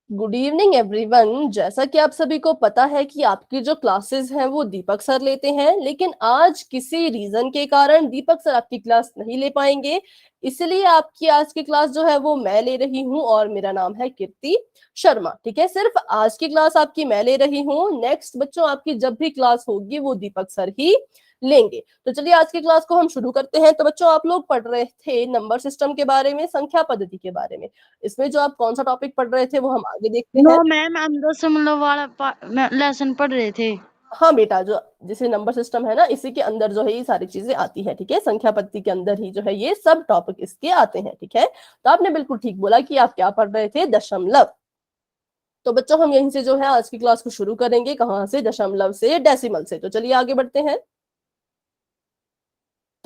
Good evening everyone. जैसा कि आप सभी को पता है कि आपकी जो क्लासेस हैं वो दीपक सर लेते हैं, लेकिन आज किसी रीजन के कारण दीपक सर आपकी क्लास नहीं ले पाएंगे। इसलिए आपकी आज की क्लास जो है वो मैं ले रही हूँ और मेरा नाम है कीर्ति शर्मा। ठीक है, सिर्फ आज की क्लास आपकी मैं ले रही हूँ। नेक्स्ट बच्चों आपकी जब भी क्लास होगी वो दीपक सर ही लेंगे। तो चलिए आज की क्लास को हम शुरू करते हैं। तो बच्चों आप लोग पढ़ रहे थे नंबर सिस्टम के बारे में, संख्या पद्धति के बारे में। इसमें जो आप कौन सा टॉपिक पढ़ रहे थे वो हम आगे देखते नो हैं। मैम, हम दशमलव वाला लेसन पढ़ रहे थे। हाँ बेटा, जो जैसे नंबर सिस्टम है ना, इसी के अंदर जो है ये सारी चीजें आती है। ठीक है, संख्या पद्धति के अंदर ही जो है ये सब टॉपिक इसके आते हैं। ठीक है, तो आपने बिल्कुल ठीक बोला कि आप क्या पढ़ रहे थे, दशमलव। तो बच्चों हम यहीं से जो है आज की क्लास को शुरू करेंगे। कहाँ से? दशमलव से, डेसिमल से। तो चलिए आगे बढ़ते हैं।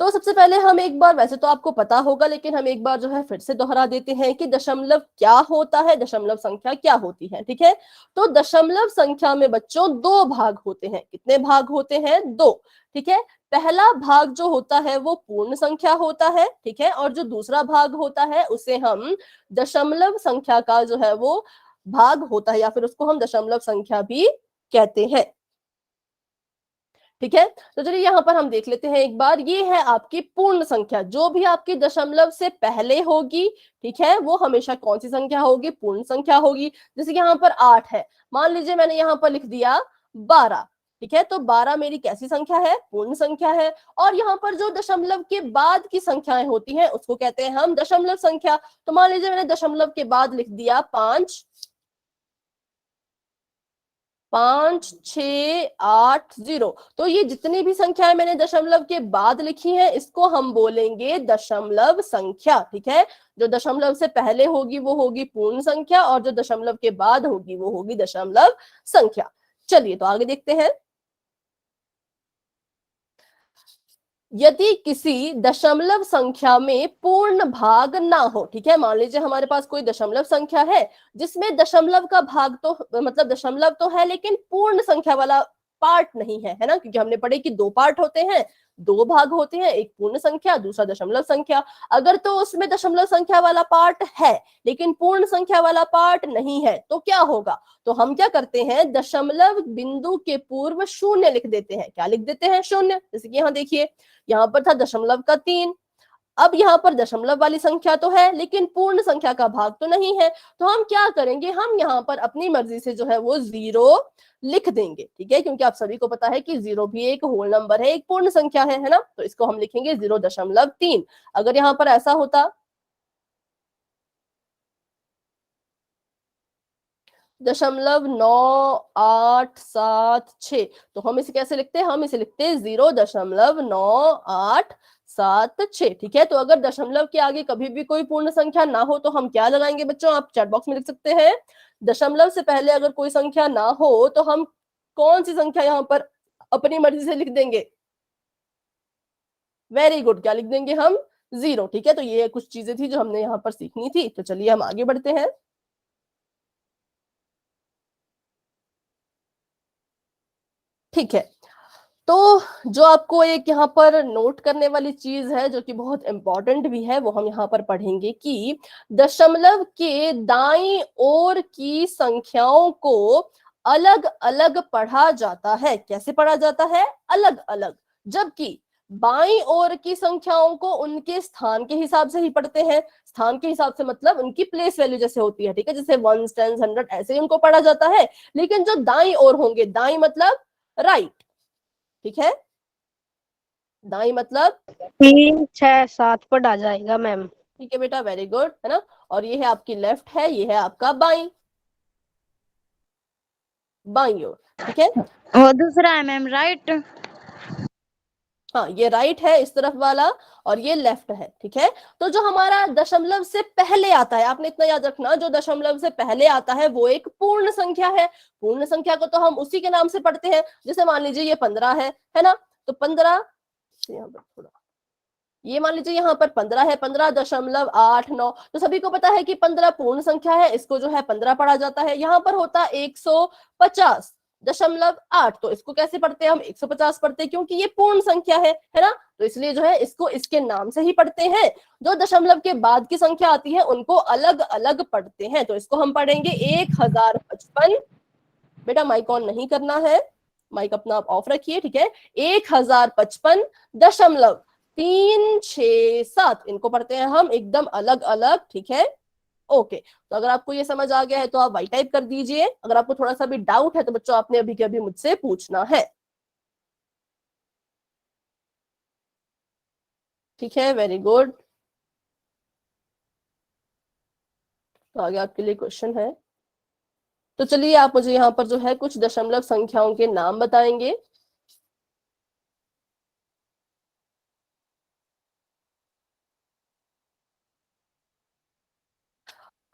तो सबसे पहले हम एक बार, वैसे तो आपको पता होगा लेकिन हम एक बार जो है फिर से दोहरा देते हैं कि दशमलव क्या होता है, दशमलव संख्या क्या होती है। ठीक है, तो दशमलव संख्या में बच्चों दो भाग होते हैं। कितने भाग होते हैं? दो। ठीक है, पहला भाग जो होता है वो पूर्ण संख्या होता है। ठीक है, और जो दूसरा भाग होता है उसे हम दशमलव संख्या का जो है वो भाग होता है, या फिर उसको हम दशमलव संख्या भी कहते हैं। ठीक है, तो चलिए यहाँ पर हम देख लेते हैं एक बार। ये है आपकी पूर्ण संख्या, जो भी आपकी दशमलव से पहले होगी। ठीक है, वो हमेशा कौन सी संख्या होगी? पूर्ण संख्या होगी। जैसे कि यहाँ पर 8 है, मान लीजिए मैंने यहाँ पर लिख दिया 12। ठीक है, तो 12 मेरी कैसी संख्या है? पूर्ण संख्या है। और यहाँ पर जो दशमलव के बाद की संख्याएं होती हैं उसको कहते हैं हम दशमलव संख्या। तो मान लीजिए मैंने दशमलव के बाद लिख दिया 5, 5, 6, 8, 0। तो ये जितनी भी संख्याएं मैंने दशमलव के बाद लिखी हैं इसको हम बोलेंगे दशमलव संख्या। ठीक है, जो दशमलव से पहले होगी वो होगी पूर्ण संख्या, और जो दशमलव के बाद होगी वो होगी दशमलव संख्या। चलिए तो आगे देखते हैं। यदि किसी दशमलव संख्या में पूर्ण भाग ना हो, ठीक है, मान लीजिए हमारे पास कोई दशमलव संख्या है जिसमें दशमलव का भाग तो मतलब दशमलव तो है लेकिन पूर्ण संख्या वाला पार्ट नहीं है, है ना, क्योंकि हमने पढ़े कि दो पार्ट होते हैं, दो भाग होते हैं, एक पूर्ण संख्या दूसरा दशमलव संख्या। अगर तो उसमें दशमलव संख्या वाला पार्ट है लेकिन पूर्ण संख्या वाला पार्ट नहीं है तो क्या होगा? तो हम क्या करते हैं, दशमलव बिंदु के पूर्व शून्य लिख देते हैं। क्या लिख देते हैं? शून्य। जैसे कि यहाँ देखिए, यहाँ पर था दशमलव का 3। अब यहाँ पर दशमलव वाली संख्या तो है लेकिन पूर्ण संख्या का भाग तो नहीं है। तो हम क्या करेंगे, हम यहाँ पर अपनी मर्जी से जो है वो 0 लिख देंगे। ठीक है, क्योंकि आप सभी को पता है कि 0 भी एक होल नंबर है, एक पूर्ण संख्या है ना, तो इसको हम लिखेंगे 0.3। अगर यहाँ पर ऐसा होता 0.987 तो हम इसे कैसे लिखते हैं? हम इसे लिखते हैं 0.9876। ठीक है, तो अगर दशमलव के आगे कभी भी कोई पूर्ण संख्या ना हो तो हम क्या लगाएंगे बच्चों? आप चैट बॉक्स में लिख सकते हैं। दशमलव से पहले अगर कोई संख्या ना हो तो हम कौन सी संख्या यहाँ पर अपनी मर्जी से लिख देंगे? वेरी गुड, क्या लिख देंगे हम? 0। ठीक है, तो ये कुछ चीजें थी जो हमने यहाँ पर सीखनी थी। तो चलिए हम आगे बढ़ते हैं। ठीक है, तो जो आपको एक यहाँ पर नोट करने वाली चीज है जो कि बहुत इंपॉर्टेंट भी है वो हम यहाँ पर पढ़ेंगे कि दशमलव के दाईं ओर की संख्याओं को अलग अलग पढ़ा जाता है। कैसे पढ़ा जाता है? अलग अलग। जबकि बाईं ओर की संख्याओं को उनके स्थान के हिसाब से ही पढ़ते हैं। स्थान के हिसाब से मतलब उनकी प्लेस वैल्यू जैसे होती है, ठीक है, जैसे 1, 10, 100 ऐसे ही उनको पढ़ा जाता है। लेकिन जो दाईं ओर होंगे, दाईं मतलब राइट, ठीक है, दाई मतलब 3, 6, 7 पर आ जाएगा मैम। ठीक है बेटा, वेरी गुड, है ना। और ये है आपकी लेफ्ट है, ये है आपका बाई, बाई ओर। ठीक है, और दूसरा है मैम राइट। हाँ ये राइट है इस तरफ वाला, और ये लेफ्ट है। ठीक है, तो जो हमारा दशमलव से पहले आता है, आपने इतना याद रखना, जो दशमलव से पहले आता है वो एक पूर्ण संख्या है। पूर्ण संख्या को तो हम उसी के नाम से पढ़ते हैं। जैसे मान लीजिए ये 15 है ना, तो 15 यहाँ पर थोड़ा, ये मान लीजिए यहाँ पर 15 है, 15.89। तो सभी को पता है कि 15 पूर्ण संख्या है, इसको जो है 15 पढ़ा जाता है। यहाँ पर होता 150, 0.8, तो इसको कैसे पढ़ते हैं हम? 150 पढ़ते हैं, क्योंकि ये पूर्ण संख्या है ना, तो इसलिए जो है इसको इसके नाम से ही पढ़ते हैं। जो दशमलव के बाद की संख्या आती है उनको अलग अलग पढ़ते हैं, तो इसको हम पढ़ेंगे 1055। बेटा माइक ऑन नहीं करना है, माइक अपना आप ऑफ रखिए, ठीक है। 1055.367 इनको पढ़ते हैं हम एकदम अलग अलग, ठीक है। ओके, तो अगर आपको ये समझ आ गया है तो आप वाई टाइप कर दीजिए। अगर आपको थोड़ा सा भी डाउट है तो बच्चों आपने अभी के अभी मुझसे पूछना है, ठीक है। वेरी गुड, तो आगे आपके लिए क्वेश्चन है। तो चलिए आप मुझे यहाँ पर जो है कुछ दशमलव संख्याओं के नाम बताएंगे।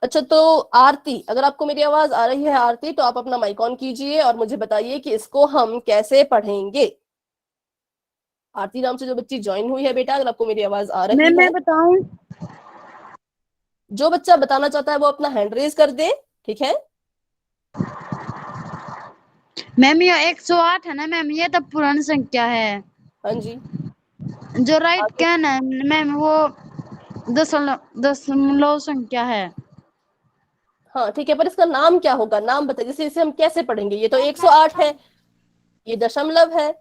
अच्छा, तो आरती, अगर आपको मेरी आवाज आ रही है आरती, तो आप अपना माइक ऑन कीजिए और मुझे बताइए कि इसको हम कैसे पढ़ेंगे। आरती नाम से जो बच्ची ज्वाइन हुई है बेटा, अगर आपको मेरी आवाज आ रही है, मैं बताऊं? जो बच्चा बताना चाहता है वो अपना हैंड रेज कर दे, ठीक है। मैम ये 108 है ना मैम, ये तो पूर्ण संख्या है। हाँ जी, जो राइट आगे। कैन है मैम वो दशमलव संख्या है। हाँ ठीक है, पर इसका नाम क्या होगा? नाम बताइए, जैसे इसे हम कैसे पढ़ेंगे? ये तो 108 है, ये दशमलव है।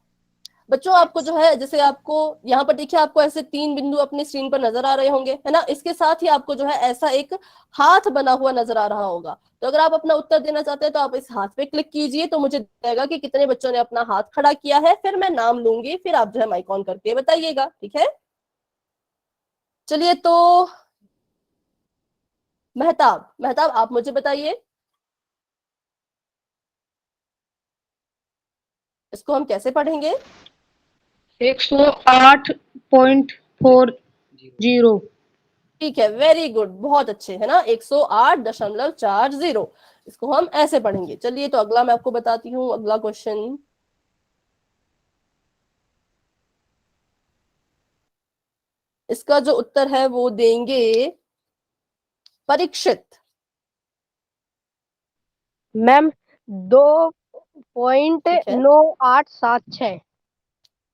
बच्चों आपको जो है, जैसे आपको यहाँ पर देखिए, आपको ऐसे 3 बिंदु अपनी स्क्रीन पर नजर आ रहे होंगे, है ना। इसके साथ ही आपको जो है ऐसा एक हाथ बना हुआ नजर आ रहा होगा। तो अगर आप अपना उत्तर देना चाहते हैं तो आप इस हाथ पे क्लिक कीजिए, तो मुझे दिखेगा कि कितने बच्चों ने अपना हाथ खड़ा किया है। फिर मैं नाम लूंगी, फिर आप जो है माइक ऑन करके बताइएगा, ठीक है। चलिए, तो मेहताब, मेहताब आप मुझे बताइए इसको हम कैसे पढ़ेंगे? 108.40। ठीक है, वेरी गुड, बहुत अच्छे, है ना। 108.40 इसको हम ऐसे पढ़ेंगे। चलिए, तो अगला मैं आपको बताती हूँ, अगला क्वेश्चन। इसका जो उत्तर है वो देंगे परीक्षित। मैम ठीक है, 2.9876।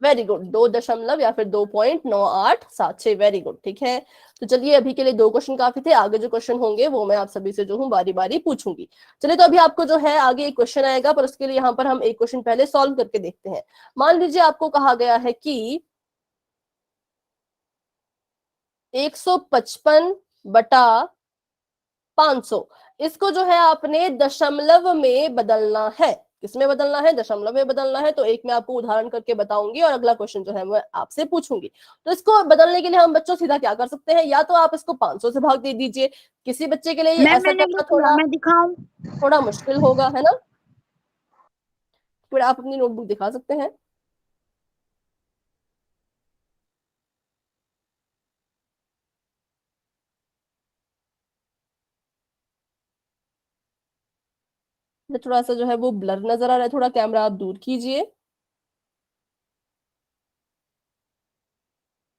वेरी गुड, 2 दशमलव या फिर 2.9876, वेरी गुड, ठीक है। तो चलिए, अभी के लिए 2 क्वेश्चन काफी थे, आगे जो क्वेश्चन होंगे वो मैं आप सभी से जो हूँ बारी बारी पूछूंगी। चलिए, तो अभी आपको जो है आगे एक क्वेश्चन आएगा, पर उसके लिए यहाँ पर हम एक क्वेश्चन पहले सॉल्व करके देखते हैं। मान लीजिए आपको कहा गया है कि 155/500, इसको जो है आपने दशमलव में बदलना है। किसमें बदलना है? दशमलव में बदलना है। तो एक मैं आपको उदाहरण करके बताऊंगी और अगला क्वेश्चन जो है मैं आपसे पूछूंगी। तो इसको बदलने के लिए हम बच्चों सीधा क्या कर सकते हैं? या तो आप इसको 500 से भाग दे दीजिए। किसी बच्चे के लिए ये मैम ऐसा मैंने करना लिख लिया, मैं दिखाऊं? थोड़ा मुश्किल होगा, है ना। फिर आप अपनी नोटबुक दिखा सकते हैं। थोड़ा सा जो है वो ब्लर नजर आ रहा है, थोड़ा कैमरा आप दूर कीजिए।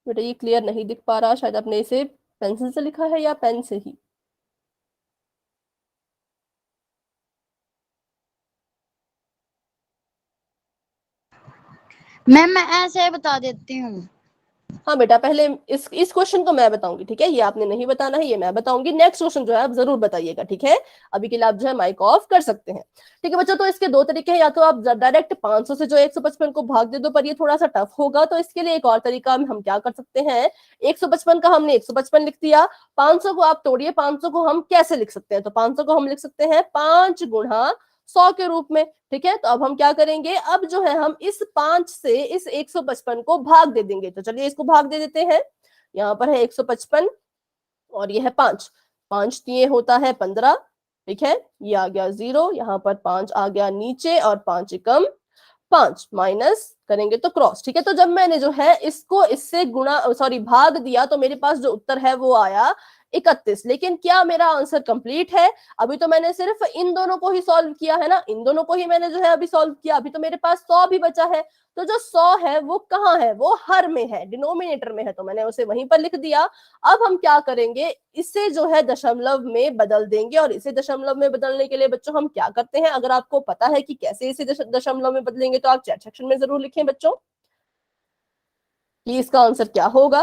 बेटा ये क्लियर नहीं दिख पा रहा, शायद आपने इसे पेंसिल से लिखा है या पेन से ही। मैम मैं ऐसे बता देती हूँ। हाँ बेटा, पहले इस क्वेश्चन को मैं बताऊंगी, ठीक है। ये आपने नहीं बताना है, ये मैं बताऊंगी। नेक्स्ट क्वेश्चन जो है आप जरूर बताइएगा, ठीक है। अभी के लिए आप जो है माइक ऑफ कर सकते हैं, ठीक है बच्चों। तो इसके 2 तरीके हैं, या तो आप डायरेक्ट 500 से जो 155 को भाग दे दो, पर ये थोड़ा सा टफ होगा। तो इसके लिए एक और तरीका हम क्या कर सकते हैं, 155 का हमने 155 लिख दिया, 500 को आप तोड़िए। 500 को हम कैसे लिख सकते हैं? तो 500 को हम लिख सकते हैं 5 गुणा 100 के रूप में, ठीक है। तो अब हम क्या करेंगे, अब जो है हम इस 5 से इस 155 को भाग दे देंगे। तो चलिए इसको भाग दे देते हैं। यहाँ पर है 155 और ये है 5, 5 दिए होता है 15, ठीक है। ये आ गया 0, यहाँ पर 5 आ गया नीचे, और 5 एकम 5, माइनस करेंगे तो क्रॉस, ठीक है। तो जब मैंने जो है इसको इससे गुणा, सॉरी, भाग दिया, तो मेरे पास जो उत्तर है वो आया 31। लेकिन क्या मेरा आंसर कंप्लीट है? अभी तो मैंने सिर्फ इन दोनों को ही सॉल्व किया है ना, इन दोनों को ही मैंने जो है अभी सॉल्व किया। अभी तो मेरे पास 100 भी बचा है। तो जो 100 है वो कहाँ है? वो हर में है, डिनोमिनेटर में है, तो मैंने उसे वहीं पर लिख दिया। अब हम क्या करेंगे, इसे जो है दशमलव में बदल देंगे। और इसे दशमलव में बदलने के लिए बच्चों हम क्या करते हैं, अगर आपको पता है कि कैसे इसे दशमलव में बदलेंगे तो आप चैट सेक्शन में जरूर लिखें बच्चों कि इसका आंसर क्या होगा।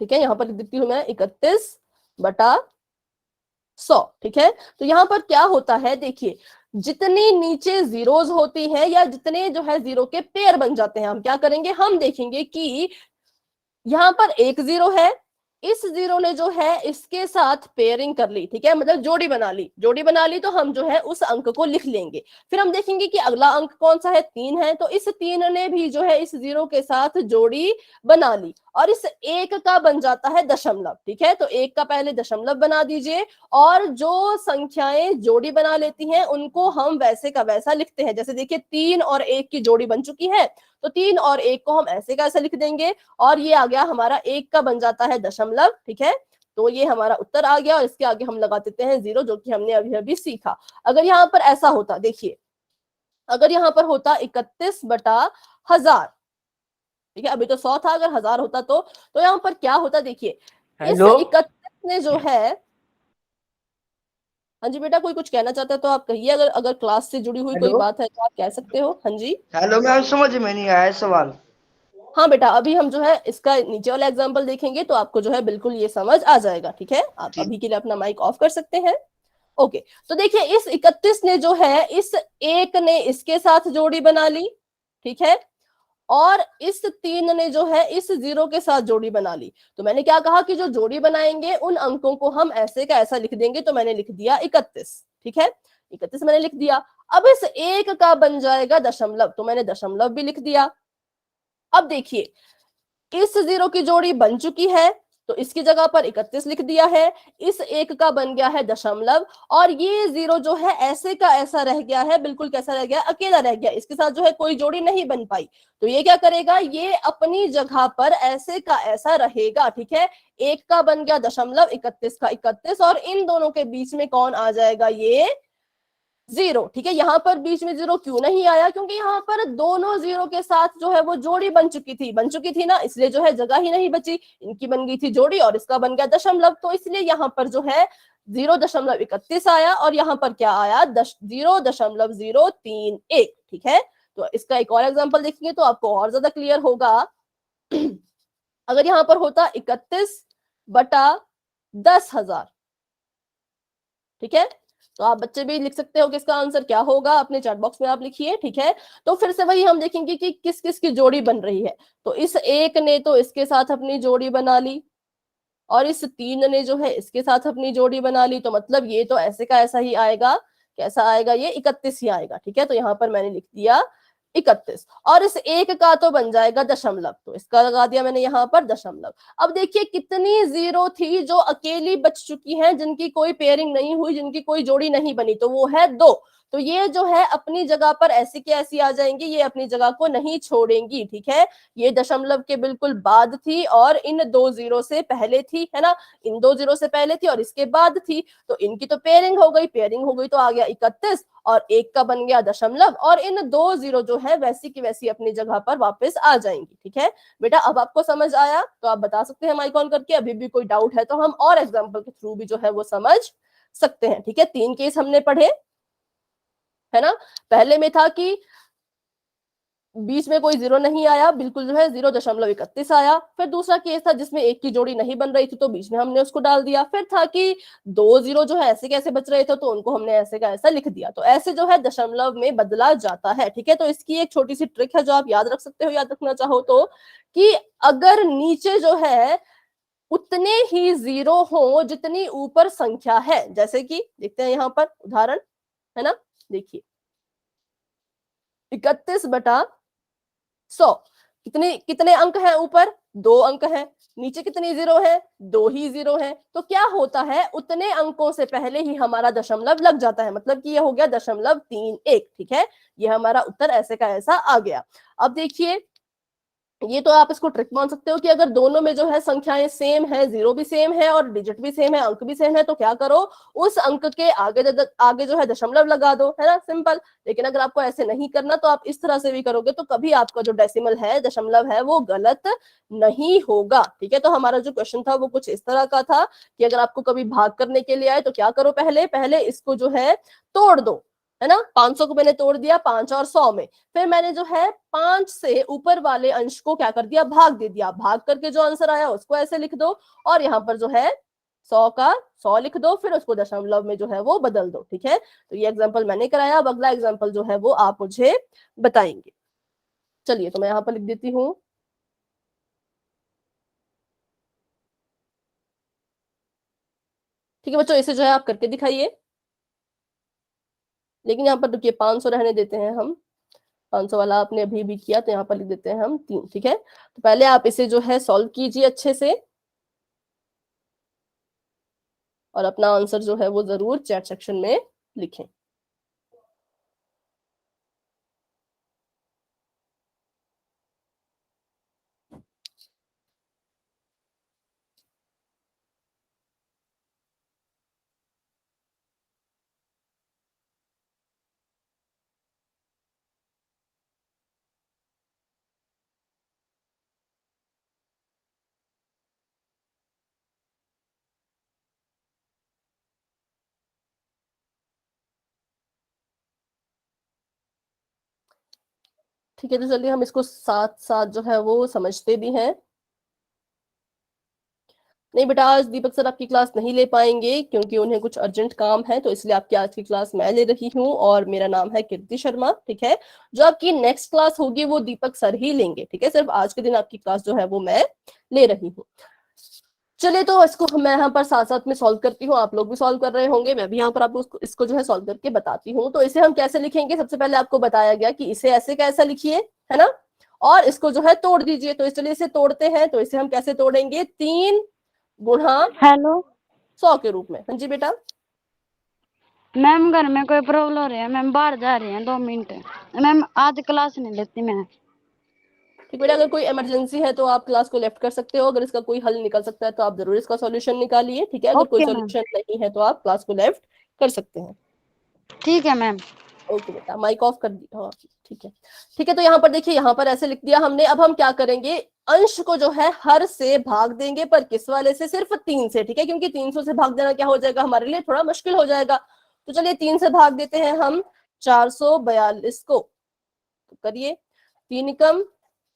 ठीक है, यहां पर लिख देती हूं मैं 31/100। ठीक है, तो यहां पर क्या होता है, देखिए जितनी नीचे जीरोज होती हैं या जितने जो है जीरो के पेयर बन जाते हैं, हम क्या करेंगे, हम देखेंगे कि यहां पर एक जीरो है, इस जीरो ने जो है इसके साथ पेयरिंग कर ली। ठीक है, मतलब जोड़ी बना ली। जोड़ी बना ली तो हम जो है उस अंक को लिख लेंगे। फिर हम देखेंगे कि अगला अंक कौन सा है, 3 है, तो इस 3 ने भी जो है इस जीरो के साथ जोड़ी बना ली और इस एक का बन जाता है दशमलव। ठीक है, तो एक का पहले दशमलव बना दीजिए और जो संख्याएं जोड़ी बना लेती हैं उनको हम वैसे का वैसा लिखते हैं। जैसे देखिए 3 और 1 की जोड़ी बन चुकी है, तो 3 और 1 को हम ऐसे का ऐसा लिख देंगे और ये आ गया हमारा एक का बन जाता है दशमलव। ठीक है, तो ये हमारा उत्तर आ गया और इसके आगे हम लगा देते हैं 0, जो कि हमने अभी अभी सीखा। अगर यहाँ पर ऐसा होता, देखिए अगर यहाँ पर होता 31/1000, ठीक है, अभी तो 100 था, अगर 1000 होता तो यहाँ पर क्या होता, देखिए इस हेलो 31 ने जो है, हाँ जी बेटा, कोई कुछ कहना चाहता है तो आप कहिए। अगर अगर क्लास से जुड़ी हुई कोई हेलो बात है तो आप कह सकते हो। हाँ जी, हेलो मैम, समझ में नहीं आया सवाल। हाँ बेटा, अभी हम जो है इसका नीचे वाला एग्जांपल देखेंगे तो आपको जो है बिल्कुल ये समझ आ जाएगा। ठीक है, आप ठीक। अभी के लिए अपना माइक ऑफ कर सकते हैं। ओके, तो देखिए इस 31 ने जो है इस एक ने इसके साथ जोड़ी बना ली। ठीक है, और इस 3 ने जो है इस 0 के साथ जोड़ी बना ली। तो मैंने क्या कहा कि जो जोड़ी बनाएंगे उन अंकों को हम ऐसे का ऐसा लिख देंगे। तो मैंने लिख दिया 31। ठीक है, 31 मैंने लिख दिया। अब इस एक का बन जाएगा दशमलव, तो मैंने दशमलव भी लिख दिया। अब देखिए इस 0 की जोड़ी बन चुकी है तो इसकी जगह पर 31 लिख दिया है। इस एक का बन गया है दशमलव और ये 0 जो है ऐसे का ऐसा रह गया है, बिल्कुल कैसा रह गया, अकेला रह गया, इसके साथ जो है कोई जोड़ी नहीं बन पाई। तो ये क्या करेगा, ये अपनी जगह पर ऐसे का ऐसा रहेगा। ठीक है, एक का बन गया दशमलव, 31 का 31, और इन दोनों के बीच में कौन आ जाएगा, ये 0। ठीक है, यहाँ पर बीच में 0 क्यों नहीं आया, क्योंकि यहाँ पर दोनों 0 के साथ जो है वो जोड़ी बन चुकी थी ना, इसलिए जो है जगह ही नहीं बची। इनकी बन गई थी जोड़ी और इसका बन गया दशमलव, तो इसलिए यहाँ पर जो है 0.31 आया और यहाँ पर क्या आया, 0.031। ठीक है, तो इसका एक और एग्जाम्पल देखेंगे तो आपको और ज्यादा क्लियर होगा। अगर यहाँ पर होता 31/10,000। ठीक है, तो आप बच्चे भी लिख सकते हो कि इसका आंसर क्या होगा, अपने चैट बॉक्स में आप लिखिए। ठीक है, तो फिर से वही हम देखेंगे कि किस किस की जोड़ी बन रही है। तो इस एक ने तो इसके साथ अपनी जोड़ी बना ली और इस 3 ने जो है इसके साथ अपनी जोड़ी बना ली, तो मतलब ये तो ऐसे का ऐसा ही आएगा। कैसा आएगा, ये 31 ही आएगा। ठीक है, तो यहाँ पर मैंने लिख दिया 31 और इस एक का तो बन जाएगा दशमलव, तो इसका लगा दिया मैंने यहाँ पर दशमलव। अब देखिए कितनी 0 थी जो अकेली बच चुकी हैं, जिनकी कोई पेयरिंग नहीं हुई, जिनकी कोई जोड़ी नहीं बनी, तो वो है 2। तो ये जो है अपनी जगह पर ऐसी की ऐसी आ जाएंगी, ये अपनी जगह को नहीं छोड़ेंगी। ठीक है, ये दशमलव के बिल्कुल बाद थी और इन 2 0 से पहले थी, है ना, इन 2 0 से पहले थी और इसके बाद थी, तो इनकी तो पेयरिंग हो गई तो आ गया 31 और एक का बन गया दशमलव और इन 2 0 जो है वैसी की वैसी अपनी जगह पर वापस आ जाएंगी। ठीक है बेटा, अब आपको समझ आया तो आप बता सकते हैं माइक ऑन करके। अभी भी कोई डाउट है तो हम और एग्जांपल के थ्रू भी जो है वो समझ सकते हैं। ठीक है, 3 केस हमने पढ़े, है ना। पहले में था कि बीच में कोई 0 नहीं आया, बिल्कुल जो है 0.31 आया। फिर दूसरा केस था जिसमें एक की जोड़ी नहीं बन रही थी तो बीच में हमने उसको डाल दिया। फिर था कि 2 0 जो है ऐसे कैसे बच रहे थे तो उनको हमने ऐसे का ऐसा लिख दिया। तो ऐसे जो है दशमलव में बदला जाता है। ठीक है, तो इसकी एक छोटी सी ट्रिक है जो आप याद रख सकते हो, याद रखना चाहो तो, कि अगर नीचे जो है उतने ही 0 हो जितनी ऊपर संख्या है, जैसे कि देखते हैं यहाँ पर उदाहरण, है ना, देखिए 31/100 कितने कितने अंक हैं, ऊपर 2 अंक हैं, नीचे कितनी 0 है, 2 ही 0 है। तो क्या होता है, उतने अंकों से पहले ही हमारा दशमलव लग जाता है, मतलब कि ये हो गया 0.31। ठीक है, ये हमारा उत्तर ऐसे का ऐसा आ गया। अब देखिए ये तो आप इसको ट्रिक मान सकते हो कि अगर दोनों में जो है संख्याएं सेम है, जीरो भी सेम है और डिजिट भी सेम है, अंक भी सेम है, तो क्या करो, उस अंक के आगे जो है दशमलव लगा दो, है ना, सिंपल। लेकिन अगर आपको ऐसे नहीं करना तो आप इस तरह से भी करोगे तो कभी आपका जो डेसिमल है, दशमलव है, वो गलत नहीं होगा, ठीक है। तो हमारा जो क्वेश्चन था वो कुछ इस तरह का था कि अगर आपको कभी भाग करने के लिए आए तो क्या करो, पहले पहले इसको जो है तोड़ दो, है ना। 500 को मैंने तोड़ दिया 5 और 100 में, फिर मैंने जो है 5 से ऊपर वाले अंश को क्या कर दिया, भाग दे दिया। भाग करके जो आंसर आया उसको ऐसे लिख दो और यहाँ पर जो है 100 का 100 लिख दो, फिर उसको दशमलव में जो है वो बदल दो, ठीक है। तो ये एग्जांपल मैंने कराया। अब अगला एग्जांपल जो है वो आप मुझे बताएंगे। चलिए, तो मैं यहाँ पर लिख देती हूँ। ठीक है बच्चों, इसे जो है आप करके दिखाइए। लेकिन यहाँ पर रुकिए, 500 रहने देते हैं हम। 500 वाला आपने अभी भी किया तो यहाँ पर लिख देते हैं हम 3, ठीक है। तो पहले आप इसे जो है सॉल्व कीजिए अच्छे से और अपना आंसर जो है वो जरूर चैट सेक्शन में लिखें। ठीक है, तो चलिए हम इसको साथ साथ जो है वो समझते भी हैं। नहीं बेटा, आज दीपक सर आपकी क्लास नहीं ले पाएंगे क्योंकि उन्हें कुछ अर्जेंट काम है, तो इसलिए आपकी आज की क्लास मैं ले रही हूँ और मेरा नाम है कीर्ति शर्मा, ठीक है। जो आपकी नेक्स्ट क्लास होगी वो दीपक सर ही लेंगे, ठीक है। सिर्फ आज के दिन आपकी क्लास जो है वो मैं ले रही हूँ। चलिए, तो इसको मैं यहाँ पर साथ साथ में सॉल्व करती हूँ, आप लोग भी सॉल्व कर रहे होंगे, मैं भी यहाँ पर आपको इसको जो है सॉल्व करके बताती हूँ। तो इसे हम कैसे लिखेंगे, सबसे पहले आपको बताया गया कि इसे ऐसे कैसा लिखिए, है ना, और इसको जो है तोड़ दीजिए। तो चलिए इसे तोड़ते हैं। तो इसे हम कैसे तोड़ेंगे, 3 गुणा हेलो 100 के रूप में। हाँ जी बेटा। मैम, घर में कोई प्रॉब्लम हो रही है, मैम बाहर जा रही हैं 2 मिनट। मैम आज क्लास नहीं लेती मैं। ठीक बेटा, अगर कोई इमरजेंसी है तो आप क्लास को लेफ्ट कर सकते हो। अगर इसका कोई हल निकल सकता है तो आप जरूर इसका सॉल्यूशन निकालिए, ठीक है। अगर कोई ओके मैम। सॉल्यूशन नहीं है तो आप क्लास को लेफ्ट कर सकते हैं। ठीक है मैम। ओके बेटा, माइक ऑफ कर दिया। हाँ ठीक है, ठीक है। तो यहाँ पर देखिए, यहाँ पर ऐसे लिख दिया हमने। अब हम क्या करेंगे, अंश को जो है हर से भाग देंगे, पर किस वाले से, सिर्फ 3 से, ठीक है। क्योंकि 300 से भाग देना क्या हो जाएगा, हमारे लिए थोड़ा मुश्किल हो जाएगा। तो चलिए 3 से भाग देते हैं हम 442 को। तो करिए, 3 एकम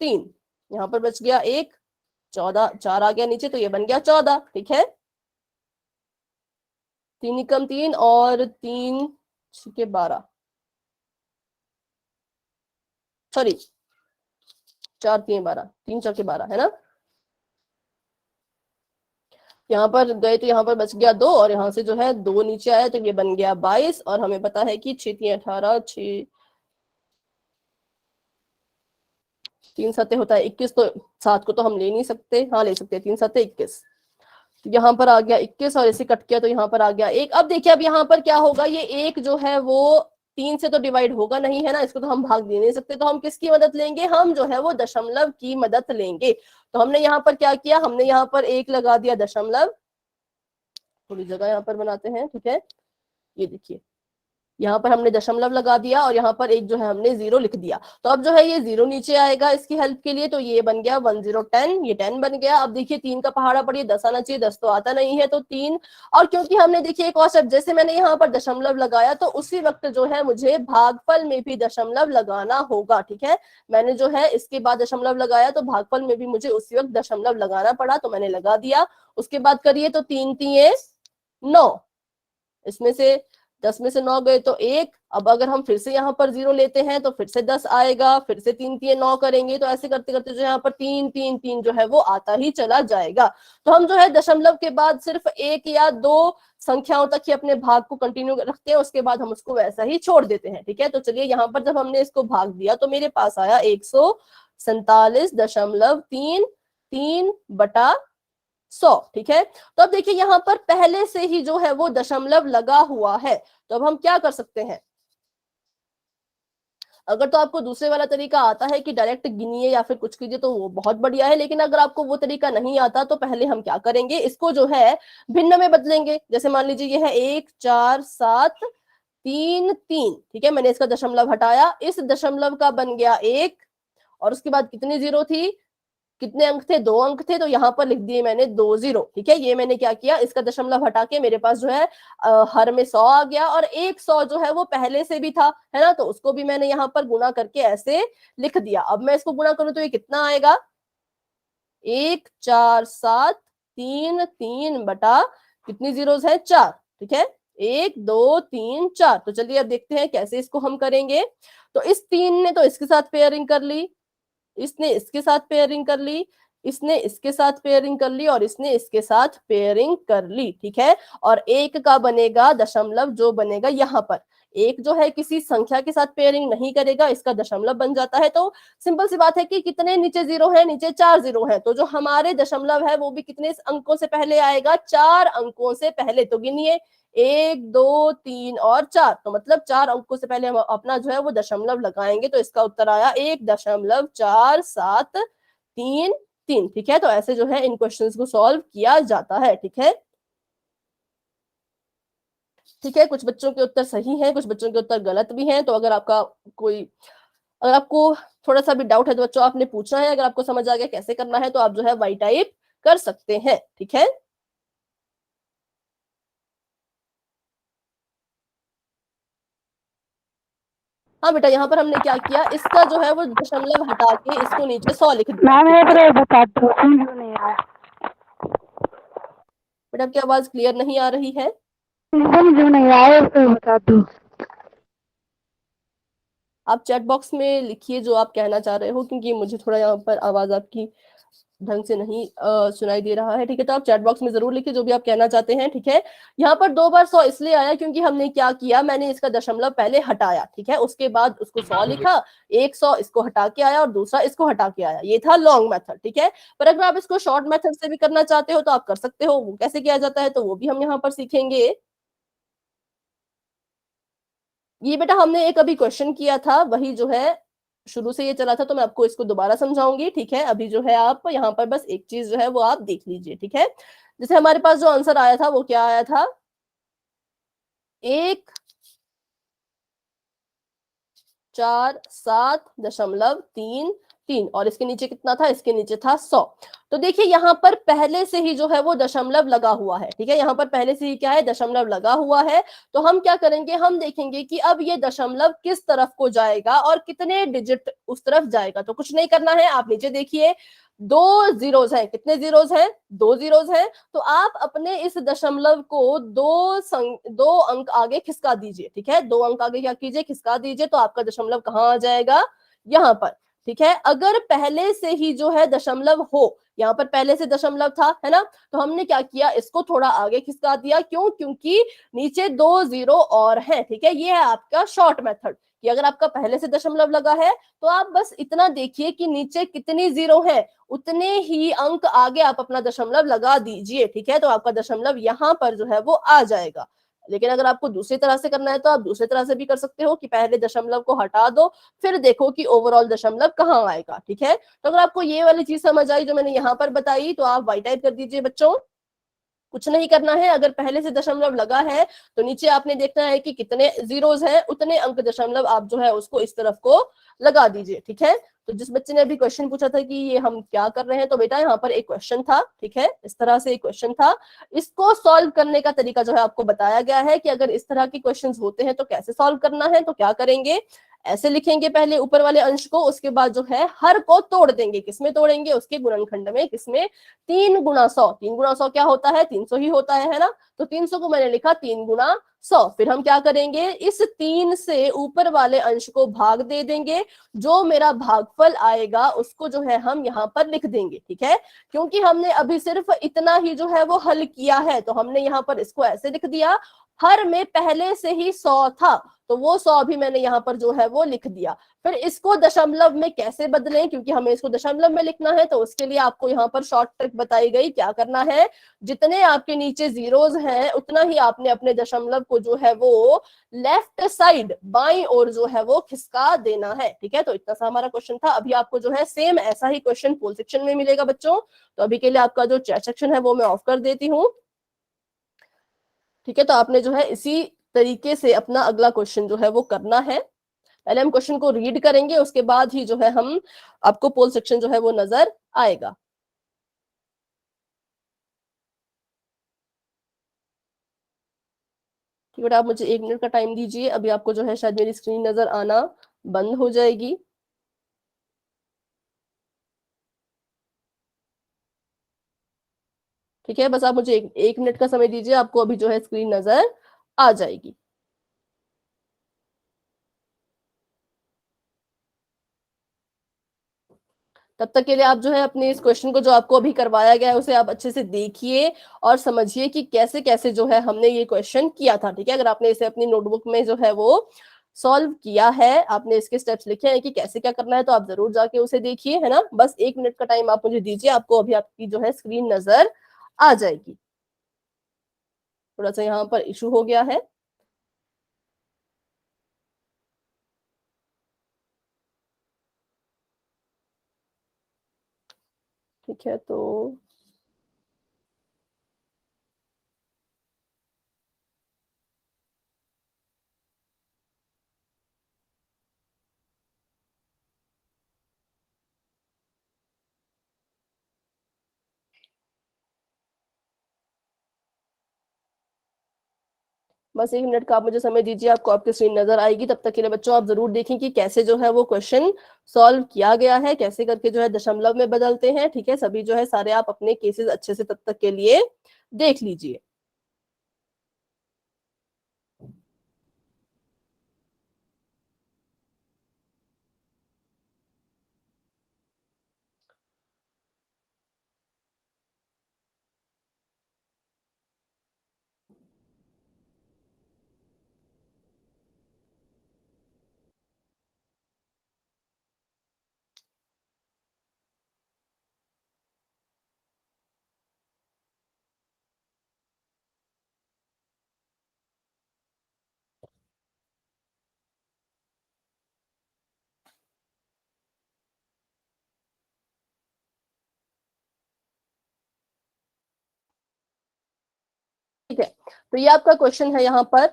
3, यहाँ पर बच गया 1, 14, 4 आ गया नीचे तो ये बन गया 14, ठीक है। 3 एकम 3 और 3 छके 12, सॉरी 4 3 12, 3 4 12, है ना। यहाँ पर गए तो यहाँ पर बच गया 2 और यहाँ से जो है 2 नीचे आया तो ये बन गया 22। और हमें पता है कि 6 3 18, 6 3 7 होता है 21, तो 7 को तो हम ले नहीं सकते, हाँ ले सकते हैं, 3 7 21। तो यहाँ पर आ गया 21 और इसे कट किया तो यहाँ पर आ गया 1। अब देखिए, अब यहाँ पर क्या होगा, ये 1 जो है वो 3 से तो डिवाइड होगा नहीं, है ना, इसको तो हम भाग दे नहीं सकते। तो हम किसकी मदद लेंगे, हम जो है वो दशमलव की मदद लेंगे। तो हमने यहाँ पर क्या किया, हमने यहाँ पर 1 लगा दिया दशमलव, थोड़ी जगह यहाँ पर बनाते हैं, ठीक है। ये देखिए, यहाँ पर हमने दशमलव लगा दिया और यहाँ पर एक जो है हमने 0 लिख दिया। तो अब जो है ये 0 नीचे आएगा इसकी हेल्प के लिए, तो ये बन गया 1 0 10, ये 10 बन गया। अब देखिए 3 का पहाड़ा पड़िए, 10 आना चाहिए, 10 तो आता नहीं है, तो 3। और क्योंकि हमने देखिए एक और स्टेप, जैसे मैंने यहाँ पर दशमलव लगाया तो उसी वक्त जो है मुझे भागफल में भी दशमलव लगाना होगा, ठीक है। मैंने जो है इसके बाद दशमलव लगाया तो भागफल में भी मुझे उसी वक्त दशमलव लगाना पड़ा, तो मैंने लगा दिया। उसके बाद करिए, तो 3 3 9, इसमें से 10 में से 9 गए तो 1। अब अगर हम फिर से यहाँ पर 0 लेते हैं तो फिर से 10 आएगा, फिर से 3 3 9 करेंगे, तो ऐसे करते करते जो यहाँ पर 3 3 3 जो है वो आता ही चला जाएगा। तो हम जो है दशमलव के बाद सिर्फ 1 या 2 संख्याओं तक ही अपने भाग को कंटिन्यू रखते हैं, उसके बाद हम उसको वैसा ही छोड़ देते हैं, ठीक है। तो चलिए यहाँ पर जब हमने इसको भाग दिया तो मेरे पास आया 147.33/100, ठीक है। तो अब देखिए यहाँ पर पहले से ही जो है वो दशमलव लगा हुआ है, तो अब हम क्या कर सकते हैं, अगर तो आपको दूसरे वाला तरीका आता है कि डायरेक्ट गिनिए या फिर कुछ कीजिए तो वो बहुत बढ़िया है, लेकिन अगर आपको वो तरीका नहीं आता तो पहले हम क्या करेंगे, इसको जो है भिन्न में बदलेंगे। जैसे मान लीजिए ये है 1 4 7 3 3, ठीक है, मैंने इसका दशमलव हटाया, इस दशमलव का बन गया 1, और उसके बाद कितनी जीरो थी, कितने अंक थे, 2 अंक थे, तो यहाँ पर लिख दिए मैंने 2 जीरो। ठीक है, ये मैंने क्या किया, इसका दशमलव हटा के मेरे पास जो है हर में 100 आ गया, और 100 जो है वो पहले से भी था, है ना, तो उसको भी मैंने यहाँ पर गुना करके ऐसे लिख दिया। अब मैं इसको गुना करूं तो ये कितना आएगा, 1 4 7 3 3 बटा कितनी जीरोस है, 4। ठीक है, 1 2 3 4। तो चलिए अब देखते हैं कैसे इसको हम करेंगे। तो इस 3 ने तो इसके साथ पेयरिंग कर ली, इसने इसके साथ पेयरिंग कर ली, इसने इसके साथ पेयरिंग कर ली, और इसने इसके साथ पेयरिंग कर ली। ठीक है, और 1 का बनेगा दशमलव जो बनेगा यहाँ पर, 1 जो है किसी संख्या के साथ पेयरिंग नहीं करेगा, इसका दशमलव बन जाता है। तो सिंपल सी बात है कि कितने नीचे जीरो है, नीचे 4 जीरो है, तो जो हमारे दशमलव है वो भी कितने अंकों से पहले आएगा, 4 अंकों से पहले। तो गिनिए 1 2 3 और 4, तो मतलब 4 अंकों से पहले हम अपना जो है वो दशमलव लगाएंगे। तो इसका उत्तर आया 1.47333। ठीक है, तो ऐसे जो है इन क्वेश्चंस को सॉल्व किया जाता है। ठीक है, ठीक है, कुछ बच्चों के उत्तर सही हैं, कुछ बच्चों के उत्तर गलत भी हैं। तो अगर आपको थोड़ा सा भी डाउट है तो बच्चों आपने पूछना है, अगर आपको समझ आ गया कैसे करना है तो आप जो है वाई टाइप कर सकते हैं। ठीक है, हाँ बेटा, यहाँ पर हमने क्या किया, इसका जो है वो दशमलव हटा के इसको नीचे 100 लिख दिया। मैम एक बार बता दो, समझ में नहीं आया। बेटा आपकी आवाज क्लियर नहीं आ रही है। समझ में नहीं आया, एक बार बता दो। आप चैट बॉक्स में लिखिए जो आप कहना चाह रहे हो, क्योंकि मुझे थोड़ा यहाँ पर आवाज आपकी ढंग से नहीं सुनाई दे रहा है। ठीक है, तो आप चैट बॉक्स में जरूर लिखिए जो भी आप कहना चाहते हैं। ठीक है, यहाँ पर 2 बार 100 इसलिए आया क्योंकि हमने क्या किया, मैंने इसका दशमलव पहले हटाया, ठीक है, उसके बाद उसको 100 लिखा, 100 इसको हटा के आया और दूसरा इसको हटा के आया, ये था लॉन्ग मेथड। ठीक है, पर अगर आप इसको शॉर्ट मेथड से भी करना चाहते हो तो आप कर सकते हो, वो कैसे किया जाता है तो वो भी हम यहाँ पर सीखेंगे। ये बेटा हमने एक अभी क्वेश्चन किया था, वही जो है शुरू से ये चला था, तो मैं आपको इसको दोबारा समझाऊंगी। ठीक है, अभी जो है आप यहाँ पर बस एक चीज जो है वो आप देख लीजिए। ठीक है, जैसे हमारे पास जो आंसर आया था वो क्या आया था, 147.33, और इसके नीचे कितना था, इसके नीचे था 100। तो देखिए यहाँ पर पहले से ही जो है वो दशमलव लगा हुआ है। ठीक है, यहाँ पर पहले से ही क्या है, दशमलव लगा हुआ है। तो हम क्या करेंगे, हम देखेंगे कि अब ये दशमलव किस तरफ को जाएगा और कितने डिजिट उस तरफ जाएगा। तो कुछ नहीं करना है, आप नीचे देखिए 2 जीरोस हैं, कितने जीरोस हैं, 2 जीरोस हैं। तो आप अपने इस दशमलव को 2 अंक आगे खिसका दीजिए। ठीक है, 2 अंक आगे क्या कीजिए, खिसका दीजिए, तो आपका दशमलव कहाँ आ जाएगा, यहाँ पर। ठीक है, अगर पहले से ही जो है दशमलव हो, यहाँ पर पहले से दशमलव था, है ना, तो हमने क्या किया, इसको थोड़ा आगे खिसका दिया। क्यों, क्योंकि नीचे 2 जीरो और हैं। ठीक है, ये है आपका शॉर्ट मेथड, कि अगर आपका पहले से दशमलव लगा है तो आप बस इतना देखिए कि नीचे कितनी जीरो है, उतने ही अंक आगे आप अपना दशमलव लगा दीजिए। ठीक है, तो आपका दशमलव यहाँ पर जो है वो आ जाएगा। लेकिन अगर आपको दूसरी तरह से करना है तो आप दूसरी तरह से भी कर सकते हो, कि पहले दशमलव को हटा दो, फिर देखो कि ओवरऑल दशमलव कहाँ आएगा। ठीक है, तो अगर आपको ये वाली चीज समझ आई जो मैंने यहाँ पर बताई, तो आप वाई टाइप कर दीजिए बच्चों। कुछ नहीं करना है, अगर पहले से दशमलव लगा है तो नीचे आपने देखना है कि कितने जीरोस हैं, उतने अंक दशमलव आप जो है उसको इस तरफ को लगा दीजिए। ठीक है, तो जिस बच्चे ने अभी क्वेश्चन पूछा था कि ये हम क्या कर रहे हैं, तो बेटा यहाँ पर एक क्वेश्चन था। ठीक है, इस तरह से एक क्वेश्चन था, इसको सॉल्व करने का तरीका जो है आपको बताया गया है कि अगर इस तरह के क्वेश्चंस होते हैं तो कैसे सॉल्व करना है। तो क्या करेंगे, ऐसे लिखेंगे पहले ऊपर वाले अंश को, उसके बाद जो है हर को तोड़ देंगे, किसमें तोड़ेंगे, उसके गुणनखंड में, किसमें, 3 गुणा 100। 3 गुणा 100 क्या होता है, 300 ही होता है ना, तो 300 को मैंने लिखा 3 गुणा 100। फिर हम क्या करेंगे, इस 3 से ऊपर वाले अंश को भाग दे देंगे, जो मेरा भागफल आएगा उसको जो है हम यहाँ पर लिख देंगे। ठीक है, क्योंकि हमने अभी सिर्फ इतना ही जो है वो हल किया है, तो हमने यहाँ पर इसको ऐसे लिख दिया, हर में पहले से ही 100 था, तो वो 100 भी मैंने यहाँ पर जो है वो लिख दिया। फिर इसको दशमलव में कैसे बदलें, क्योंकि हमें इसको दशमलव में लिखना है, तो उसके लिए आपको यहाँ पर शॉर्ट ट्रिक बताई गई। क्या करना है, जितने आपके नीचे जीरोस हैं उतना ही आपने अपने दशमलव को जो है वो लेफ्ट साइड बाईं ओर जो है वो खिसका देना है। ठीक है, तो इतना सा हमारा क्वेश्चन था। अभी आपको जो है सेम ऐसा ही क्वेश्चन पोल सेक्शन में मिलेगा बच्चों। तो अभी के लिए आपका जो चैट सेक्शन है वो मैं ऑफ कर देती हूँ। ठीक है, तो आपने जो है इसी तरीके से अपना अगला क्वेश्चन जो है वो करना है। पहले हम क्वेश्चन को रीड करेंगे, उसके बाद ही जो है हम आपको पोल सेक्शन जो है वो नजर आएगा। ठीक है, आप मुझे 1 मिनट का टाइम दीजिए। अभी आपको जो है शायद मेरी स्क्रीन नजर आना बंद हो जाएगी। ठीक है, बस आप मुझे एक मिनट का समय दीजिए, आपको अभी जो है स्क्रीन नजर आ जाएगी। तब तक के लिए आप जो है अपने इस क्वेश्चन को जो आपको अभी करवाया गया है उसे आप अच्छे से देखिए और समझिए कि कैसे कैसे जो है हमने ये क्वेश्चन किया था। ठीक है, अगर आपने इसे अपनी नोटबुक में जो है वो सॉल्व किया है, आपने इसके स्टेप्स लिखे हैं कि कैसे क्या करना है, तो आप जरूर जाके उसे देखिए, है ना। बस 1 मिनट का टाइम आप मुझे दीजिए, आपको अभी आपकी जो है स्क्रीन नजर आ जाएगी। थोड़ा सा यहाँ पर इशू हो गया है। ठीक है, तो बस 1 मिनट का आप मुझे समय दीजिए, आपको आपकी स्क्रीन नजर आएगी। तब तक के लिए बच्चों आप जरूर देखें कि कैसे जो है वो क्वेश्चन सॉल्व किया गया है, कैसे करके जो है दशमलव में बदलते हैं। ठीक है, सभी जो है सारे आप अपने केसेस अच्छे से तब तक के लिए देख लीजिए। ठीक है, तो ये आपका क्वेश्चन है यहाँ पर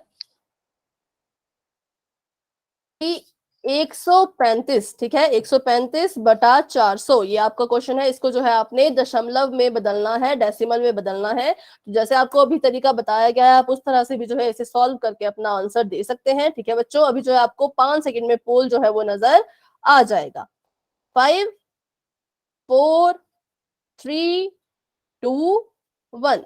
135। ठीक है, 135/400 ये आपका क्वेश्चन है। इसको जो है आपने दशमलव में बदलना है, डेसिमल में बदलना है। जैसे आपको अभी तरीका बताया गया है, आप उस तरह से भी जो है इसे सॉल्व करके अपना आंसर दे सकते हैं। ठीक है बच्चों, अभी जो है आपको 5 सेकंड में पोल जो है वो नजर आ जाएगा। 5 4 3 2 1।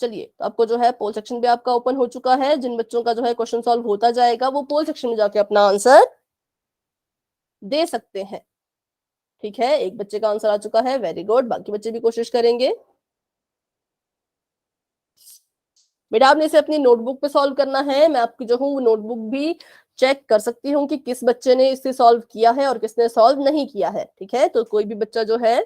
चलिए, तो आपको जो है पोल सेक्शन भी आपका ओपन हो चुका है। जिन बच्चों का जो है क्वेश्चन सॉल्व होता जाएगा वो पोल सेक्शन में जाके अपना आंसर दे सकते हैं। ठीक है, एक बच्चे का आंसर आ चुका है, वेरी गुड। बाकी बच्चे भी कोशिश करेंगे। बेटा आपने इसे अपनी नोटबुक पे सॉल्व करना है। मैं आपकी जो हूँ नोटबुक भी चेक कर सकती हूँ कि किस बच्चे ने इसे सॉल्व किया है और किसने सॉल्व नहीं किया है। ठीक है, तो कोई भी बच्चा जो है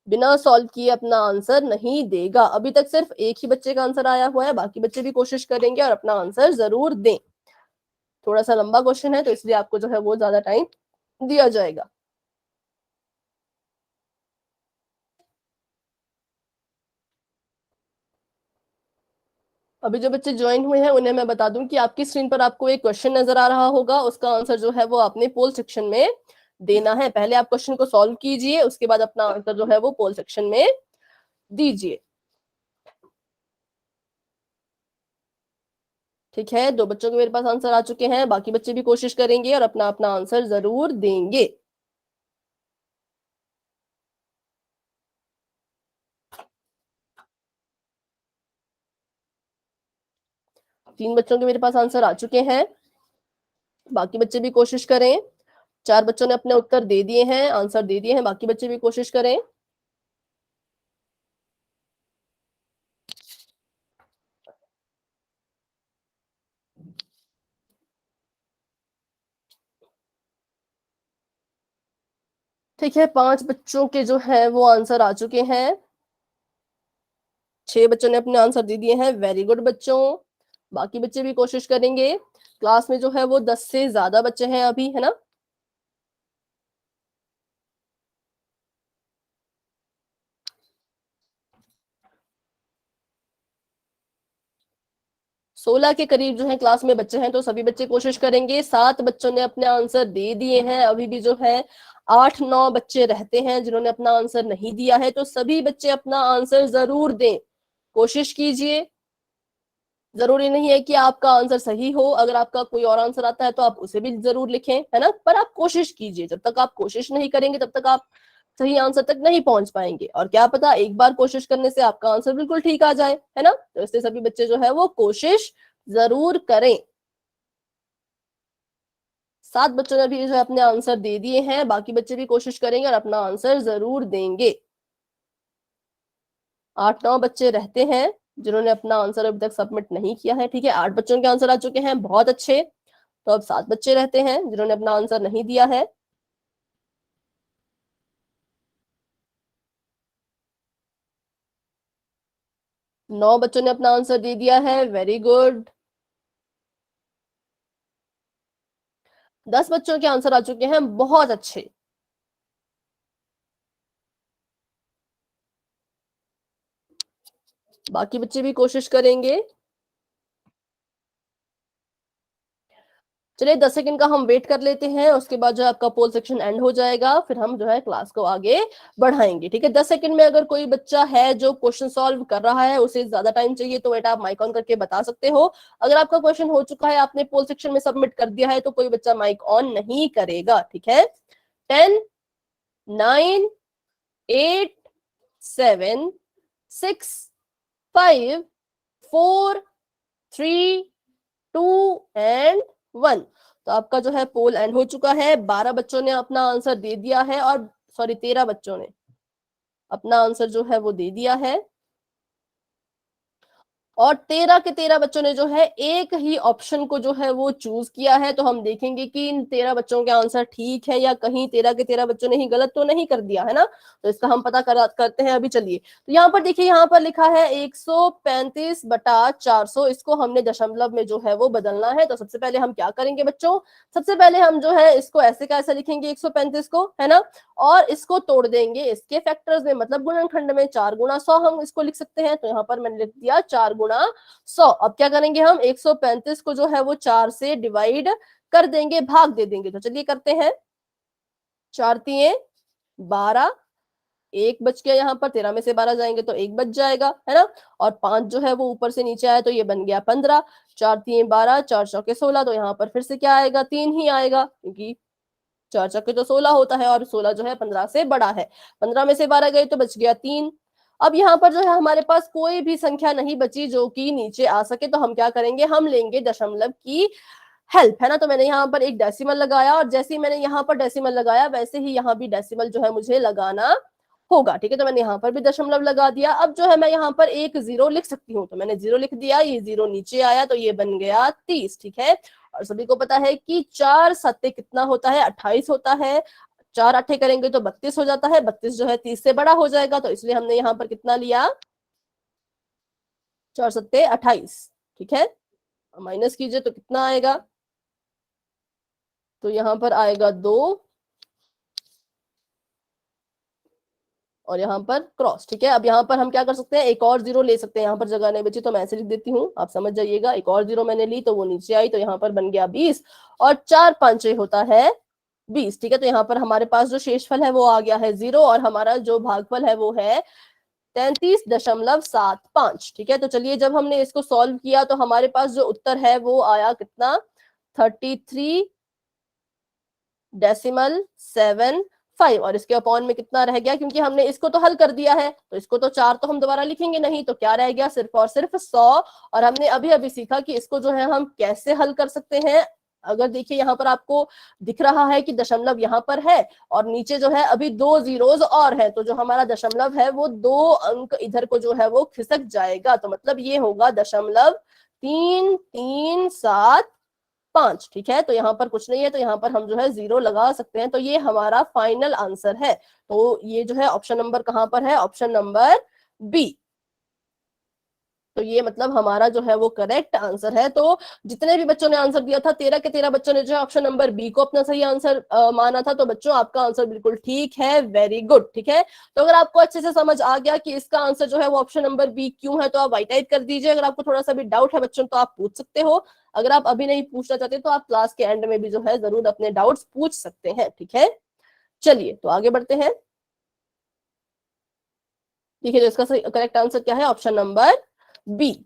बिना सॉल्व किए अपना आंसर नहीं देगा। अभी तक सिर्फ एक ही बच्चे का आंसर आया हुआ है, बाकी बच्चे भी कोशिश करेंगे और अपना आंसर जरूर दें। थोड़ा सा लंबा क्वेश्चन है तो इसलिए आपको जो है वो ज्यादा टाइम दिया जाएगा। अभी जो बच्चे ज्वाइन हुए हैं उन्हें मैं बता दूं कि आपकी स्क्रीन पर आपको एक क्वेश्चन नजर आ रहा होगा, उसका आंसर जो है वो आपने पोल सेक्शन में देना है। पहले आप क्वेश्चन को सॉल्व कीजिए, उसके बाद अपना आंसर जो है वो पोल सेक्शन में दीजिए। ठीक है, 2 बच्चों के मेरे पास आंसर आ चुके हैं, बाकी बच्चे भी कोशिश करेंगे और अपना अपना आंसर जरूर देंगे। तीन बच्चों के मेरे पास आंसर आ चुके हैं, बाकी बच्चे भी कोशिश करें। 4 बच्चों ने अपने उत्तर दे दिए हैं, आंसर दे दिए हैं, बाकी बच्चे भी कोशिश करें। ठीक है, 5 बच्चों के जो है वो आंसर आ चुके हैं। 6 बच्चों ने अपने आंसर दे दिए हैं। वेरी गुड बच्चों। बाकी बच्चे भी कोशिश करेंगे। क्लास में जो है वो 10 से ज्यादा बच्चे हैं अभी, है ना। सोलह के करीब जो है क्लास में बच्चे हैं, तो सभी बच्चे कोशिश करेंगे। 7 बच्चों ने अपने आंसर दे दिए हैं। अभी भी जो है 8-9 बच्चे रहते हैं जिन्होंने अपना आंसर नहीं दिया है, तो सभी बच्चे अपना आंसर जरूर दें, कोशिश कीजिए। जरूरी नहीं है कि आपका आंसर सही हो, अगर आपका कोई और आंसर आता है तो आप उसे भी जरूर लिखें, है ना, पर आप कोशिश कीजिए। जब तक आप कोशिश नहीं करेंगे तब तक आप सही आंसर तक नहीं पहुंच पाएंगे, और क्या पता एक बार कोशिश करने से आपका आंसर बिल्कुल ठीक आ जाए, है ना। तो इसलिए सभी बच्चे जो है वो कोशिश जरूर करें। 7 बच्चों ने भी जो है अपने आंसर दे दिए हैं, बाकी बच्चे भी कोशिश करेंगे और अपना आंसर जरूर देंगे। 8-9 बच्चे रहते हैं जिन्होंने अपना आंसर अभी तक सबमिट नहीं किया है। ठीक है, 8 बच्चों के आंसर आ चुके हैं, बहुत अच्छे। तो अब 7 बच्चे रहते हैं जिन्होंने अपना आंसर नहीं दिया है। नौ बच्चों ने अपना आंसर दे दिया है, वेरी गुड। 10 बच्चों के आंसर आ चुके हैं, बहुत अच्छे। बाकी बच्चे भी कोशिश करेंगे। चलिए 10 सेकंड का हम वेट कर लेते हैं, उसके बाद जो है आपका पोल सेक्शन एंड हो जाएगा, फिर हम जो है क्लास को आगे बढ़ाएंगे। ठीक है, 10 सेकंड में अगर कोई बच्चा है जो क्वेश्चन सॉल्व कर रहा है, उसे ज्यादा टाइम चाहिए, तो बेटा आप माइक ऑन करके बता सकते हो। अगर आपका क्वेश्चन हो चुका है, आपने पोल सेक्शन में सबमिट कर दिया है, तो कोई बच्चा माइक ऑन नहीं करेगा। ठीक है, 10, 9, 8, 7, 6, 5, 4, 3, 2 एंड 1। तो आपका जो है पोल एंड हो चुका है। 12 बच्चों ने अपना आंसर दे दिया है, और सॉरी 13 बच्चों ने अपना आंसर जो है वो दे दिया है, और 13 के 13 बच्चों ने जो है एक ही ऑप्शन को जो है वो चूज किया है। तो हम देखेंगे कि इन 13 बच्चों के आंसर ठीक है या कहीं 13 के 13 बच्चों ने ही गलत तो नहीं कर दिया, है ना। तो इसका हम पता करते हैं अभी। चलिए, तो यहाँ पर देखिए, यहाँ पर लिखा है 135/400, इसको हमने दशमलव में जो है वो बदलना है। तो सबसे पहले हम क्या करेंगे बच्चों, सबसे पहले हम जो है इसको ऐसे कैसे लिखेंगे 135 को, है ना, और इसको तोड़ देंगे इसके फैक्टर्स में, मतलब गुणनखंड में। 4 × 100 हम इसको लिख सकते हैं, तो यहाँ पर मैंने लिख दिया 4 × 100। अब क्या करेंगे हम, 135 को जो है वो 4 से डिवाइड कर देंगे, भाग दे देंगे। तो चलिए करते हैं। 4 × 3 = 12, एक बच गया, यहाँ पर 13 में से 12 जाएंगे तो एक बच जाएगा, है ना। और 5 जो है वो ऊपर से नीचे आया, तो ये बन गया 15। 4 × 3 = 12, 4 × 4 = 16, तो यहाँ पर फिर से क्या आएगा, 3 ही आएगा, क्योंकि 4 × 4 = 16 होता है, और 16 जो है 15 से बड़ा है। 15 में से 12 गए तो बच गया 3। अब यहाँ पर जो है हमारे पास कोई भी संख्या नहीं बची जो कि नीचे आ सके, तो हम क्या करेंगे, हम लेंगे दशमलव की हेल्प, है ना। तो मैंने यहाँ पर एक डेसिमल लगाया, और जैसे ही मैंने यहाँ पर डेसिमल लगाया, वैसे ही यहाँ भी डेसिमल जो है मुझे लगाना होगा। ठीक है, तो मैंने यहाँ पर भी दशमलव लगा दिया। अब जो है मैं यहाँ पर एक 0 लिख सकती हूँ, तो मैंने 0 लिख दिया, ये 0 नीचे आया, तो ये बन गया 30। ठीक है, और सभी को पता है कि 4 सत्ते कितना होता है, 28 होता है। 4 8 करेंगे तो 32 हो जाता है, 32 जो है 30 से बड़ा हो जाएगा, तो इसलिए हमने यहाँ पर कितना लिया, 4 सत्ते 28। ठीक है, माइनस कीजिए तो कितना आएगा, तो यहाँ पर आएगा 2, और यहाँ पर क्रॉस। ठीक है, अब यहाँ पर हम क्या कर सकते हैं, एक और 0 ले सकते हैं। यहाँ पर जगह नहीं बची तो मैं ऐसे लिख देती हूँ, आप समझ जाइएगा। एक और 0 मैंने ली तो वो नीचे आई, तो यहाँ पर बन गया 20, और 4 5 होता है 20। ठीक है, तो यहाँ पर हमारे पास जो शेषफल है वो आ गया है 0, और हमारा जो भागफल है वो है 33.75। ठीक है, तो चलिए, जब हमने इसको सॉल्व किया तो हमारे पास जो उत्तर है वो आया कितना, 33.75, और इसके अपॉन में कितना रह गया, क्योंकि हमने इसको तो हल कर दिया है, तो इसको तो 4 तो हम दोबारा लिखेंगे नहीं, तो क्या रह गया, सिर्फ और सिर्फ 100। और हमने अभी अभी सीखा कि इसको जो है हम कैसे हल कर सकते हैं। अगर देखिए यहाँ पर आपको दिख रहा है कि दशमलव यहाँ पर है, और नीचे जो है अभी 2 जीरोज और है, तो जो हमारा दशमलव है वो 2 अंक इधर को जो है वो खिसक जाएगा। तो मतलब ये होगा 0.3375। 5, ठीक है। तो यहाँ पर कुछ नहीं है, तो यहाँ पर हम जो है 0 लगा सकते हैं। तो ये हमारा फाइनल आंसर है। तो ये जो है ऑप्शन नंबर कहाँ पर है, ऑप्शन नंबर बी। तो ये मतलब हमारा जो है वो करेक्ट आंसर है। तो जितने भी बच्चों ने आंसर दिया था, 13 के 13 बच्चों ने जो है ऑप्शन नंबर बी को अपना सही आंसर माना था। तो बच्चों आपका आंसर बिल्कुल ठीक है, वेरी गुड, ठीक है। तो अगर आपको अच्छे से समझ आ गया कि इसका आंसर जो है वो ऑप्शन नंबर बी क्यों है, तो आप वाई टाइप कर दीजिए। अगर आपको थोड़ा सा भी डाउट है बच्चों, तो आप पूछ सकते हो। अगर आप अभी नहीं पूछना चाहते तो आप क्लास के एंड में भी जो है जरूर अपने डाउट्स पूछ सकते हैं, ठीक है। चलिए तो आगे बढ़ते हैं। देखिए, तो इसका करेक्ट आंसर क्या है, ऑप्शन नंबर बी,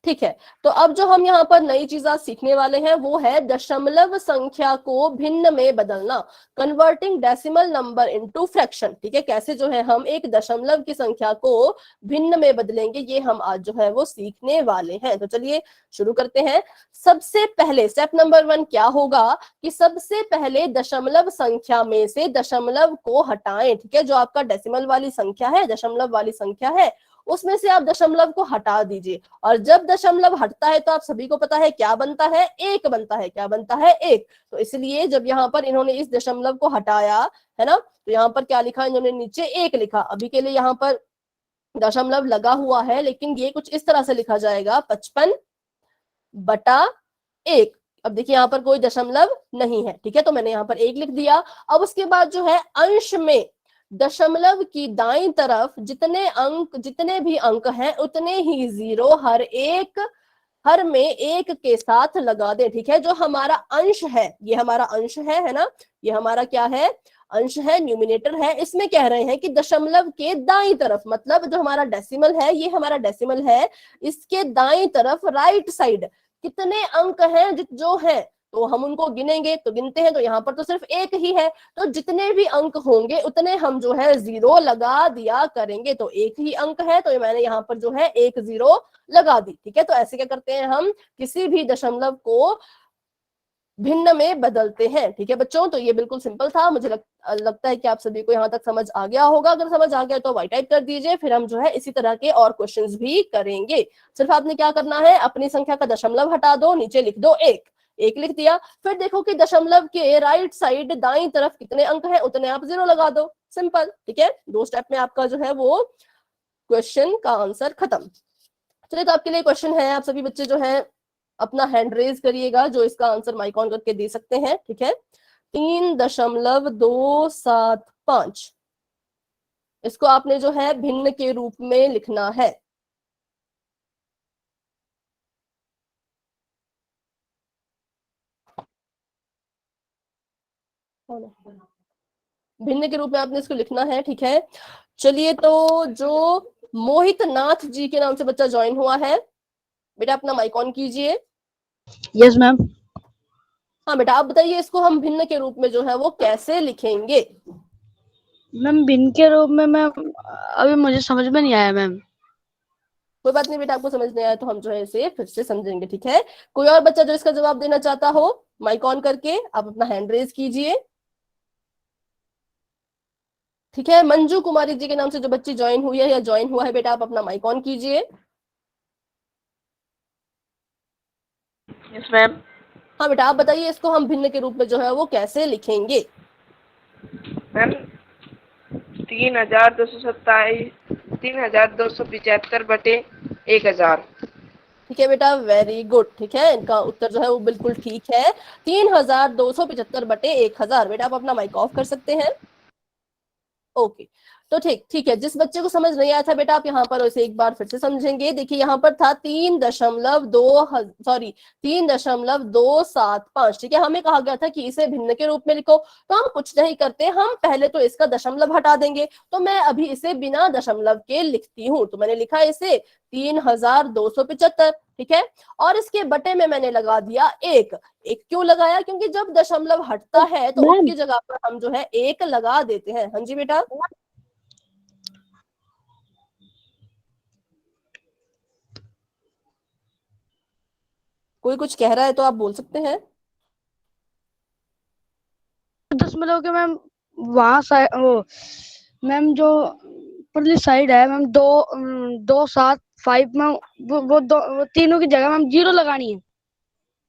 ठीक है। तो अब जो हम यहाँ पर नई चीज आज सीखने वाले हैं वो है दशमलव संख्या को भिन्न में बदलना, converting decimal number into fraction, ठीक है। कैसे जो है हम एक दशमलव की संख्या को भिन्न में बदलेंगे, ये हम आज जो है वो सीखने वाले हैं। तो चलिए शुरू करते हैं। सबसे पहले स्टेप नंबर 1 क्या होगा कि सबसे पहले दशमलव संख्या में से दशमलव को हटाएं, ठीक है। जो आपका डेसिमल वाली संख्या है, दशमलव वाली संख्या है, उसमें से आप दशमलव को हटा दीजिए। और जब दशमलव हटता है तो आप सभी को पता है क्या बनता है, एक बनता है। क्या बनता है, एक। तो इसलिए जब यहाँ पर इन्होंने इस दशमलव को हटाया है ना, तो यहाँ पर क्या लिखा, इन्होंने नीचे एक लिखा। अभी के लिए यहाँ पर दशमलव लगा हुआ है, लेकिन ये कुछ इस तरह से लिखा जाएगा, 55/1। अब देखिए यहाँ पर कोई दशमलव नहीं है, ठीक है। तो मैंने यहाँ पर 1 लिख दिया। अब उसके बाद जो है अंश में दशमलव की दाईं तरफ जितने भी अंक हैं उतने ही 0 हर में 1 के साथ लगा दे, ठीक है। जो हमारा अंश है, ये हमारा अंश है ना, ये हमारा क्या है, अंश है, न्यूमिनेटर है। इसमें कह रहे हैं कि दशमलव के दाईं तरफ, मतलब जो हमारा डेसिमल है, ये हमारा डेसिमल है, इसके दाईं तरफ राइट साइड कितने अंक हैं जो है, तो हम उनको गिनेंगे। तो गिनते हैं, तो यहाँ पर तो सिर्फ 1 ही है, तो जितने भी अंक होंगे उतने हम जो है 0 लगा दिया करेंगे। तो 1 ही अंक है, तो मैंने यहाँ पर जो है 1 0 लगा दी, ठीक है। तो ऐसे क्या करते हैं हम, किसी भी दशमलव को भिन्न में बदलते हैं, ठीक है बच्चों। तो ये बिल्कुल सिंपल था। मुझे लगता है कि आप सभी को यहाँ तक समझ आ गया होगा। अगर समझ आ गया तो वाई टाइप कर दीजिए, फिर हम जो है इसी तरह के और क्वेश्चंस भी करेंगे। सिर्फ आपने क्या करना है, अपनी संख्या का दशमलव हटा दो, नीचे लिख दो 1, 1 लिख दिया। फिर देखो कि दशमलव के राइट साइड दाईं तरफ कितने अंक हैं, उतने आप 0 लगा दो, सिंपल, ठीक है। 2 स्टेप में आपका जो है वो क्वेश्चन का आंसर खत्म। चलिए, तो आपके लिए क्वेश्चन है, आप सभी बच्चे जो है अपना हैंड रेज करिएगा जो इसका आंसर माइक ऑन करके दे सकते हैं, ठीक है। 3.275, इसको आपने जो है भिन्न के रूप में लिखना है। भिन्न के रूप में आपने इसको लिखना है, ठीक है। चलिए, तो जो मोहित नाथ जी के नाम से बच्चा ज्वाइन हुआ है, बेटा अपना माइक ऑन कीजिए। Yes ma'am. हाँ बेटा, आप बताइए इसको हम भिन्न के रूप में जो है वो कैसे लिखेंगे। मैम भिन्न के रूप में मैम अभी मुझे समझ में नहीं आया मैम। कोई बात नहीं बेटा, आपको समझ नहीं आया तो हम जो है इसे फिर से समझेंगे, ठीक है। कोई और बच्चा जो इसका जवाब देना चाहता हो, माइक ऑन करके आप अपना हैंड रेज कीजिए, ठीक है। मंजू कुमारी जी के नाम से जो बच्ची ज्वाइन हुई है या ज्वाइन हुआ है, बेटा आप अपना माइक ऑन कीजिए। Yes ma'am. हाँ बेटा, आप बताइए इसको हम भिन्न के रूप में जो है वो कैसे लिखेंगे। मैम 3,275/1000, ठीक है बेटा, वेरी गुड, ठीक है। इनका उत्तर जो है वो बिल्कुल ठीक है, 3,275/1000। बेटा आप अपना माइक ऑफ कर सकते हैं। ओके, तो ठीक है। जिस बच्चे को समझ नहीं आया था बेटा, आप यहाँ पर उसे एक बार फिर से समझेंगे। देखिए यहाँ पर था 3.275, ठीक है। हमें कहा गया था कि इसे भिन्न के रूप में लिखो, तो हम कुछ नहीं करते, हम पहले तो इसका दशमलव हटा देंगे। तो मैं अभी इसे बिना दशमलव के लिखती हूँ। तो मैंने लिखा इसे 3,275, ठीक है। और इसके बटे में मैंने लगा दिया 1। क्यों लगाया, क्योंकि जब दशमलव हटता है तो मैम। उसकी जगह पर हम जो है 1 लगा देते हैं। हाँ जी बेटा, कोई कुछ कह रहा है तो आप बोल सकते हैं। दशमलव के मैम वहाँ वो मैम जो ऊपरली साइड है मैम 2 7 5 में वो तीनों की जगह मैम 0 लगानी है।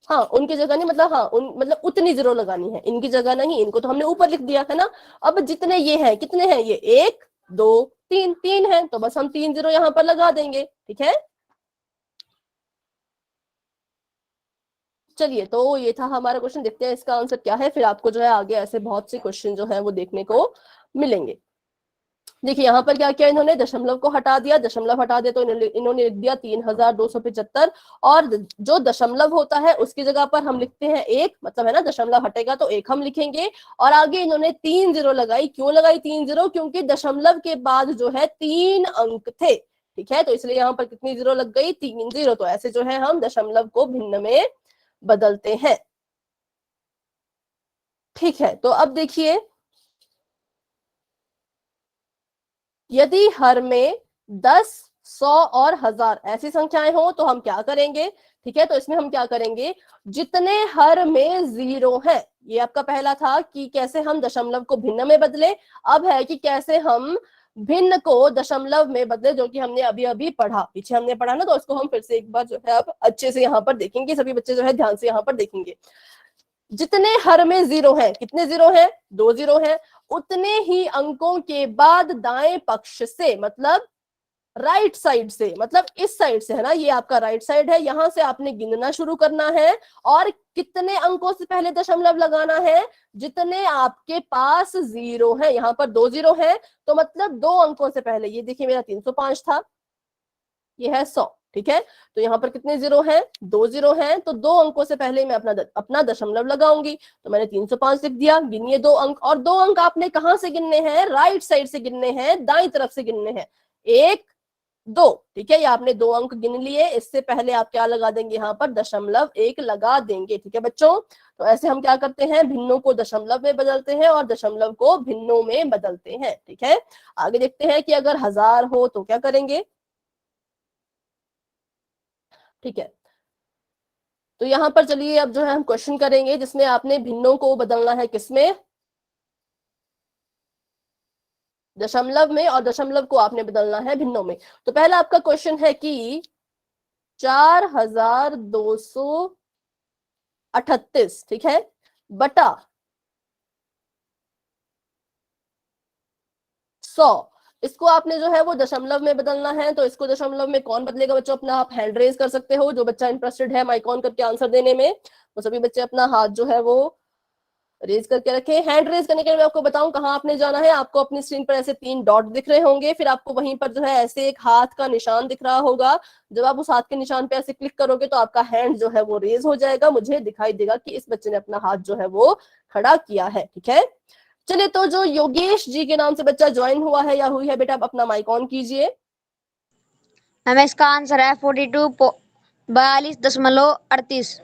हाँ उनकी जगह नहीं, मतलब हाँ मतलब उतनी 0 लगानी है, इनकी जगह नहीं, इनको तो हमने ऊपर लिख दिया है ना। अब जितने ये हैं, कितने हैं ये, 1 2 3, 3 है, तो बस हम 3 0 यहाँ पर लगा देंगे, ठीक है। चलिए, तो ये था हमारा क्वेश्चन, देखते हैं इसका आंसर क्या है, फिर आपको जो है आगे ऐसे बहुत से क्वेश्चन जो है वो देखने को मिलेंगे। देखिए यहाँ पर क्या किया इन्होंने, दशमलव को हटा दिया, दशमलव हटा दिया तो इन्होंने लिख दिया 3275, और जो दशमलव होता है उसकी जगह पर हम लिखते हैं 1, मतलब है ना, दशमलव हटेगा तो 1 हम लिखेंगे। और आगे इन्होंने 3 0 लगाई, क्यों लगाई 3 0, क्योंकि दशमलव के बाद जो है 3 अंक थे, ठीक है, तो इसलिए यहाँ पर कितनी 0 लग गई, 3 0। तो ऐसे जो है हम दशमलव को भिन्न में बदलते हैं, ठीक है। तो अब देखिए, यदि हर में 10 100 और 1000 ऐसी संख्याएं हो तो हम क्या करेंगे, ठीक है। तो इसमें हम क्या करेंगे, जितने हर में 0 है, ये आपका पहला था कि कैसे हम दशमलव को भिन्न में बदले, अब है कि कैसे हम भिन्न को दशमलव में बदले, जो कि हमने अभी अभी पढ़ा, पीछे हमने पढ़ा ना, तो उसको हम फिर से एक बार जो है अब अच्छे से यहाँ पर देखेंगे, सभी बच्चे जो है ध्यान से यहाँ पर देखेंगे। जितने हर में 0 है, कितने 0 है, 2 0 है, उतने ही अंकों के बाद दाएं पक्ष से, मतलब राइट साइड से, मतलब इस साइड से, है ना, ये आपका राइट साइड है, यहां से आपने गिनना शुरू करना है। और कितने अंकों से पहले दशमलव लगाना है, जितने आपके पास 0 है, यहाँ पर 2 0 है, तो मतलब 2 अंकों से पहले, ये देखिए मेरा 305 था, ये है 100, ठीक है। तो यहाँ पर कितने 0 हैं, 2 0 हैं, तो 2 अंकों से पहले मैं अपना दशमलव लगाऊंगी, तो मैंने 305 लिख दिया। गिनिए 2 अंक, और 2 अंक आपने कहां से गिनने हैं, राइट साइड से गिनने हैं, दाईं तरफ से गिनने हैं, 1 2, ठीक है, ये आपने 2 अंक गिन लिए, इससे पहले आप क्या लगा देंगे, यहाँ पर दशमलव 1 लगा देंगे, ठीक है बच्चों। तो ऐसे हम क्या करते हैं, भिन्नों को दशमलव में बदलते हैं और दशमलव को भिन्नों में बदलते हैं, ठीक है। आगे देखते हैं कि अगर 1000 हो तो क्या करेंगे, ठीक है। तो यहां पर चलिए अब जो है हम क्वेश्चन करेंगे जिसमें आपने भिन्नों को बदलना है, किसमें, दशमलव में, और दशमलव को आपने बदलना है भिन्नों में। तो पहला आपका क्वेश्चन है कि 4238, ठीक है, बटा 100, इसको आपने जो है वो दशमलव में बदलना है। तो इसको दशमलव में कौन बदलेगा बच्चों, अपना आप हैंड रेज कर सकते हो, जो बच्चा इंटरेस्टेड है माइक ऑन करके आंसर देने में, वो सभी बच्चे अपना हाथ जो है वो रेज करके रखें। हैंड रेज करने के लिए मैं आपको बताऊं कहाँ आपने जाना है, आपको अपनी स्क्रीन पर ऐसे 3 डॉट दिख रहे होंगे, फिर आपको वहीं पर जो है ऐसे एक हाथ का निशान दिख रहा होगा, जब आप उस हाथ के निशान पे ऐसे क्लिक करोगे तो आपका हैंड जो है वो रेज हो जाएगा, मुझे दिखाई देगा कि इस बच्चे ने अपना हाथ जो है वो खड़ा किया है, ठीक है। चलिए, तो जो योगेश जी के नाम से बच्चा ज्वाइन हुआ है या हुई है, बेटा आप अपना माइक ऑन कीजिए। मैम इसका आंसर है 42.38।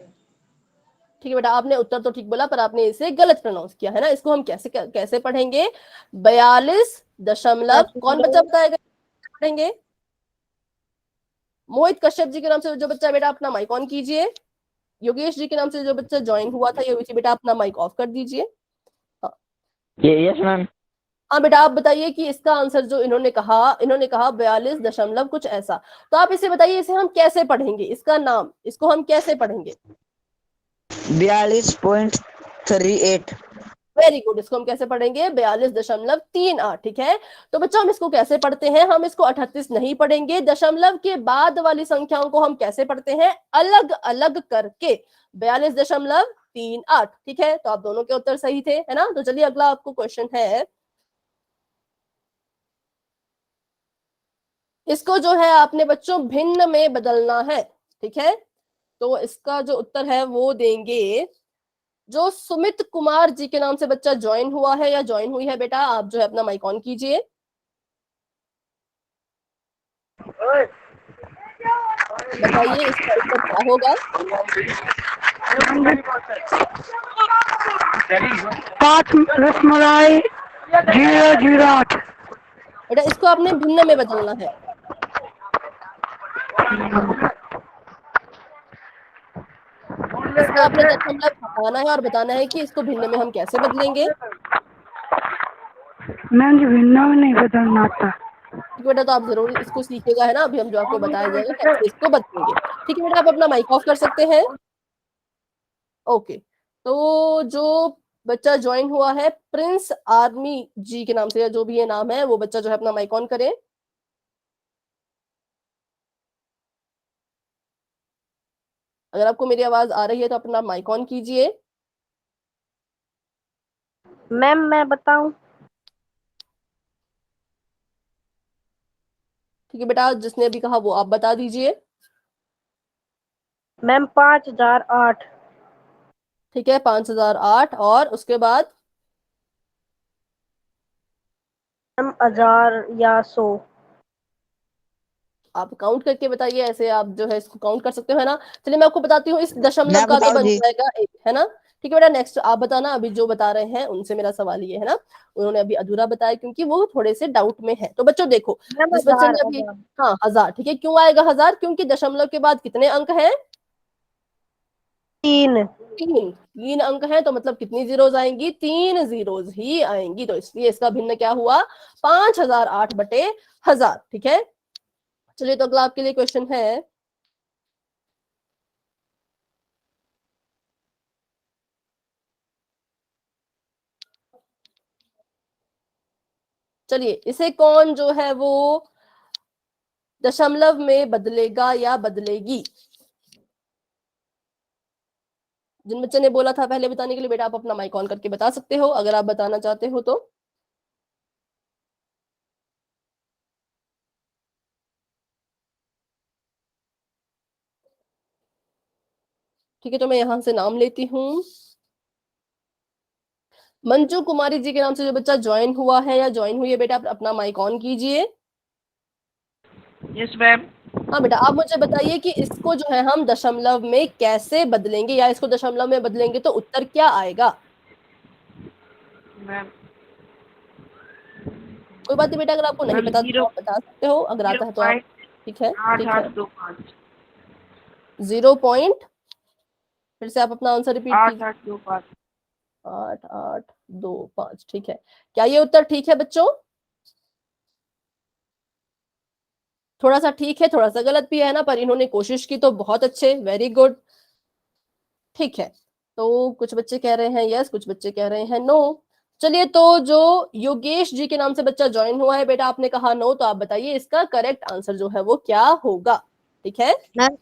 ठीक है बेटा, आपने उत्तर तो ठीक बोला, पर आपने इसे गलत प्रोनाउंस किया है ना। इसको हम कैसे कैसे पढ़ेंगे, 42 कौन बच्चा बताएगा पढ़ेंगे, मोहित कश्यप जी के नाम से जो बच्चा, बेटा अपना माइक ऑन कीजिए। योगेश जी के नाम से जो बच्चा ज्वाइन हुआ था, योगेश जी बेटा अपना माइक ऑफ कर दीजिए। हाँ यस मैम। हाँ बेटा, आप बताइए कि इसका आंसर जो इन्होंने कहा 42 दशमलव कुछ ऐसा, तो आप इसे बताइए, इसे हम कैसे पढ़ेंगे, इसका नाम, इसको हम कैसे पढ़ेंगे, 42.38। वेरी गुड, इसको हम कैसे पढ़ेंगे, 42.38, ठीक है। तो बच्चों हम इसको कैसे पढ़ते हैं, हम इसको 38 नहीं पढ़ेंगे, दशमलव के बाद वाली संख्याओं को हम कैसे पढ़ते हैं, अलग अलग करके, 42.38, ठीक है। तो आप दोनों के उत्तर सही थे, है ना। तो चलिए अगला आपको क्वेश्चन है, इसको जो है आपने बच्चों भिन्न में बदलना है, ठीक है। तो इसका जो उत्तर है वो देंगे जो सुमित कुमार जी के नाम से बच्चा ज्वाइन हुआ है या ज्वाइन हुई है, बेटा आप जो है अपना माइक ऑन कीजिए। बताइए इसका उत्तर क्या होगा, 5.008। बेटा इसको आपने भिन्न में बदलना है। इसका आपने दशमलव हटाना है और बताना है कि इसको भिन्न में हम कैसे बदलेंगे। मैम जी भिन्न में नहीं बदलना आता। ठीक है बेटा, तो आप जरूर इसको सीखिएगा, है ना। अभी हम जो आपको बताया जाएगा कैसे इसको बदलेंगे। ठीक है बेटा, आप अपना माइक ऑफ कर सकते हैं। ओके, तो जो बच्चा ज्वाइन हुआ है प्रिंस आर्मी जी के नाम से, या जो भी ये नाम है, वो बच्चा जो है अपना माइक ऑन करे। अगर आपको मेरी आवाज आ रही है तो अपना माइक ऑन कीजिए। मैम मैं बताऊं? ठीक है बेटा, जिसने अभी कहा वो आप बता दीजिए। मैम 5008। ठीक है, 5008, और उसके बाद मैम 1000 या 100। आप काउंट करके बताइए, ऐसे आप जो है इसको काउंट कर सकते हो, है ना। चलिए मैं आपको बताती हूँ, इस दशमलव मैं का तो बताऊं बन जी? जाएगा एक, है ना। ठीक है बेटा, नेक्स्ट आप बताना। अभी जो बता रहे हैं उनसे मेरा सवाल ये है ना, उन्होंने अभी अधूरा बताया क्योंकि वो थोड़े से डाउट में है। तो बच्चों देखो, मैम जिस बच्चे 1000 ने अभी, हाँ 1000, ठीक है। क्यों आएगा 1000? क्योंकि दशमलव के बाद कितने अंक हैं? 3। 3। 3 अंक हैं, तो मतलब कितनी जीरोज आएंगी? 3 जीरोज ही आएंगी। तो इसलिए इसका भिन्न क्या हुआ? 5008/1000। ठीक है, चलिए तो अगला आपके लिए क्वेश्चन है। चलिए, इसे कौन जो है वो दशमलव में बदलेगा या बदलेगी? जिन बच्चे ने बोला था पहले बताने के लिए, बेटा आप अपना माइक ऑन करके बता सकते हो अगर आप बताना चाहते हो तो। ठीक है, तो मैं यहां से नाम लेती हूँ। मंजू कुमारी जी के नाम से जो बच्चा ज्वाइन हुआ है या ज्वाइन हुई है, बेटा आप अपना माइक ऑन कीजिए। Yes ma'am. हाँ बेटा, आप मुझे बताइए कि इसको जो है हम दशमलव में कैसे बदलेंगे, या इसको दशमलव में बदलेंगे तो उत्तर क्या आएगा? मैम कोई बात नहीं बेटा, अगर आपको नहीं मैम पता तो 0 आप बता सकते हो, अगर आता है तो आप। ठीक है, ठीक है। 8825। 0 पॉइंट, फिर से आप अपना आंसर रिपीट कीजिए। 8825। 8825, ठीक है। क्या ये उत्तर ठीक है बच्चों? थोड़ा सा ठीक है, थोड़ा सा गलत भी है ना, पर इन्होंने कोशिश की तो बहुत अच्छे, वेरी गुड। ठीक है, तो कुछ बच्चे कह रहे हैं यस, कुछ बच्चे कह रहे हैं नो। चलिए, तो जो योगेश जी के नाम से बच्चा ज्वाइन हुआ है, बेटा आपने कहा नो, तो आप बताइए इसका करेक्ट आंसर जो है वो क्या होगा? ठीक है, मैम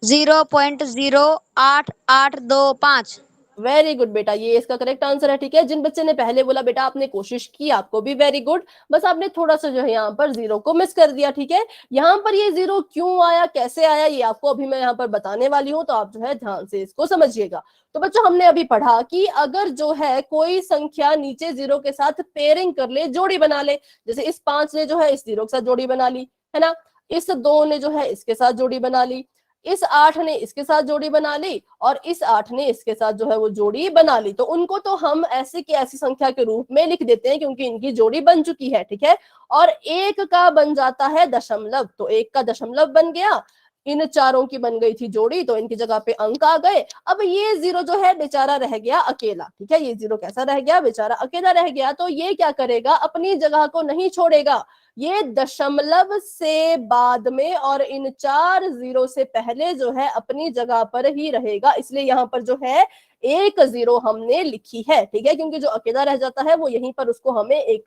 0.08825। वेरी गुड बेटा, ये इसका करेक्ट आंसर है। ठीक है, जिन बच्चे ने पहले बोला बेटा आपने कोशिश की, आपको भी वेरी गुड, बस आपने थोड़ा सा जो है यहाँ पर जीरो को मिस कर दिया। ठीक है, यहाँ पर ये जीरो क्यों आया, कैसे आया, ये आपको अभी मैं यहाँ पर बताने वाली हूँ, तो आप जो है ध्यान से इसको समझिएगा। तो बच्चों, हमने अभी पढ़ा कि अगर जो है कोई संख्या नीचे जीरो के साथ पेयरिंग कर ले, जोड़ी बना ले, जैसे इस 5 ने जो है इस जीरो के साथ जोड़ी बना ली, है ना, इस 2 ने जो है इसके साथ जोड़ी बना ली, इस 8 ने इसके साथ जोड़ी बना ली, और इस 8 ने इसके साथ जो है वो जोड़ी बना ली, तो उनको तो हम ऐसे की ऐसी संख्या के रूप में लिख देते हैं क्योंकि इनकी जोड़ी बन चुकी है। ठीक है, और एक का बन जाता है दशमलव, तो एक का दशमलव बन गया, इन चारों की बन गई थी जोड़ी, तो इनकी जगह पे अंक आ गए। अब ये जीरो जो है बेचारा रह गया अकेला। ठीक है, ये जीरो कैसा रह गया? बेचारा अकेला रह गया। तो ये क्या करेगा? अपनी जगह को नहीं छोड़ेगा, ये दशमलव से बाद में और इन 4 जीरो से पहले जो है अपनी जगह पर ही रहेगा। इसलिए यहाँ पर जो है 1 जीरो हमने लिखी है। ठीक है, क्योंकि जो अकेला रह जाता है वो यहीं पर उसको हमें एक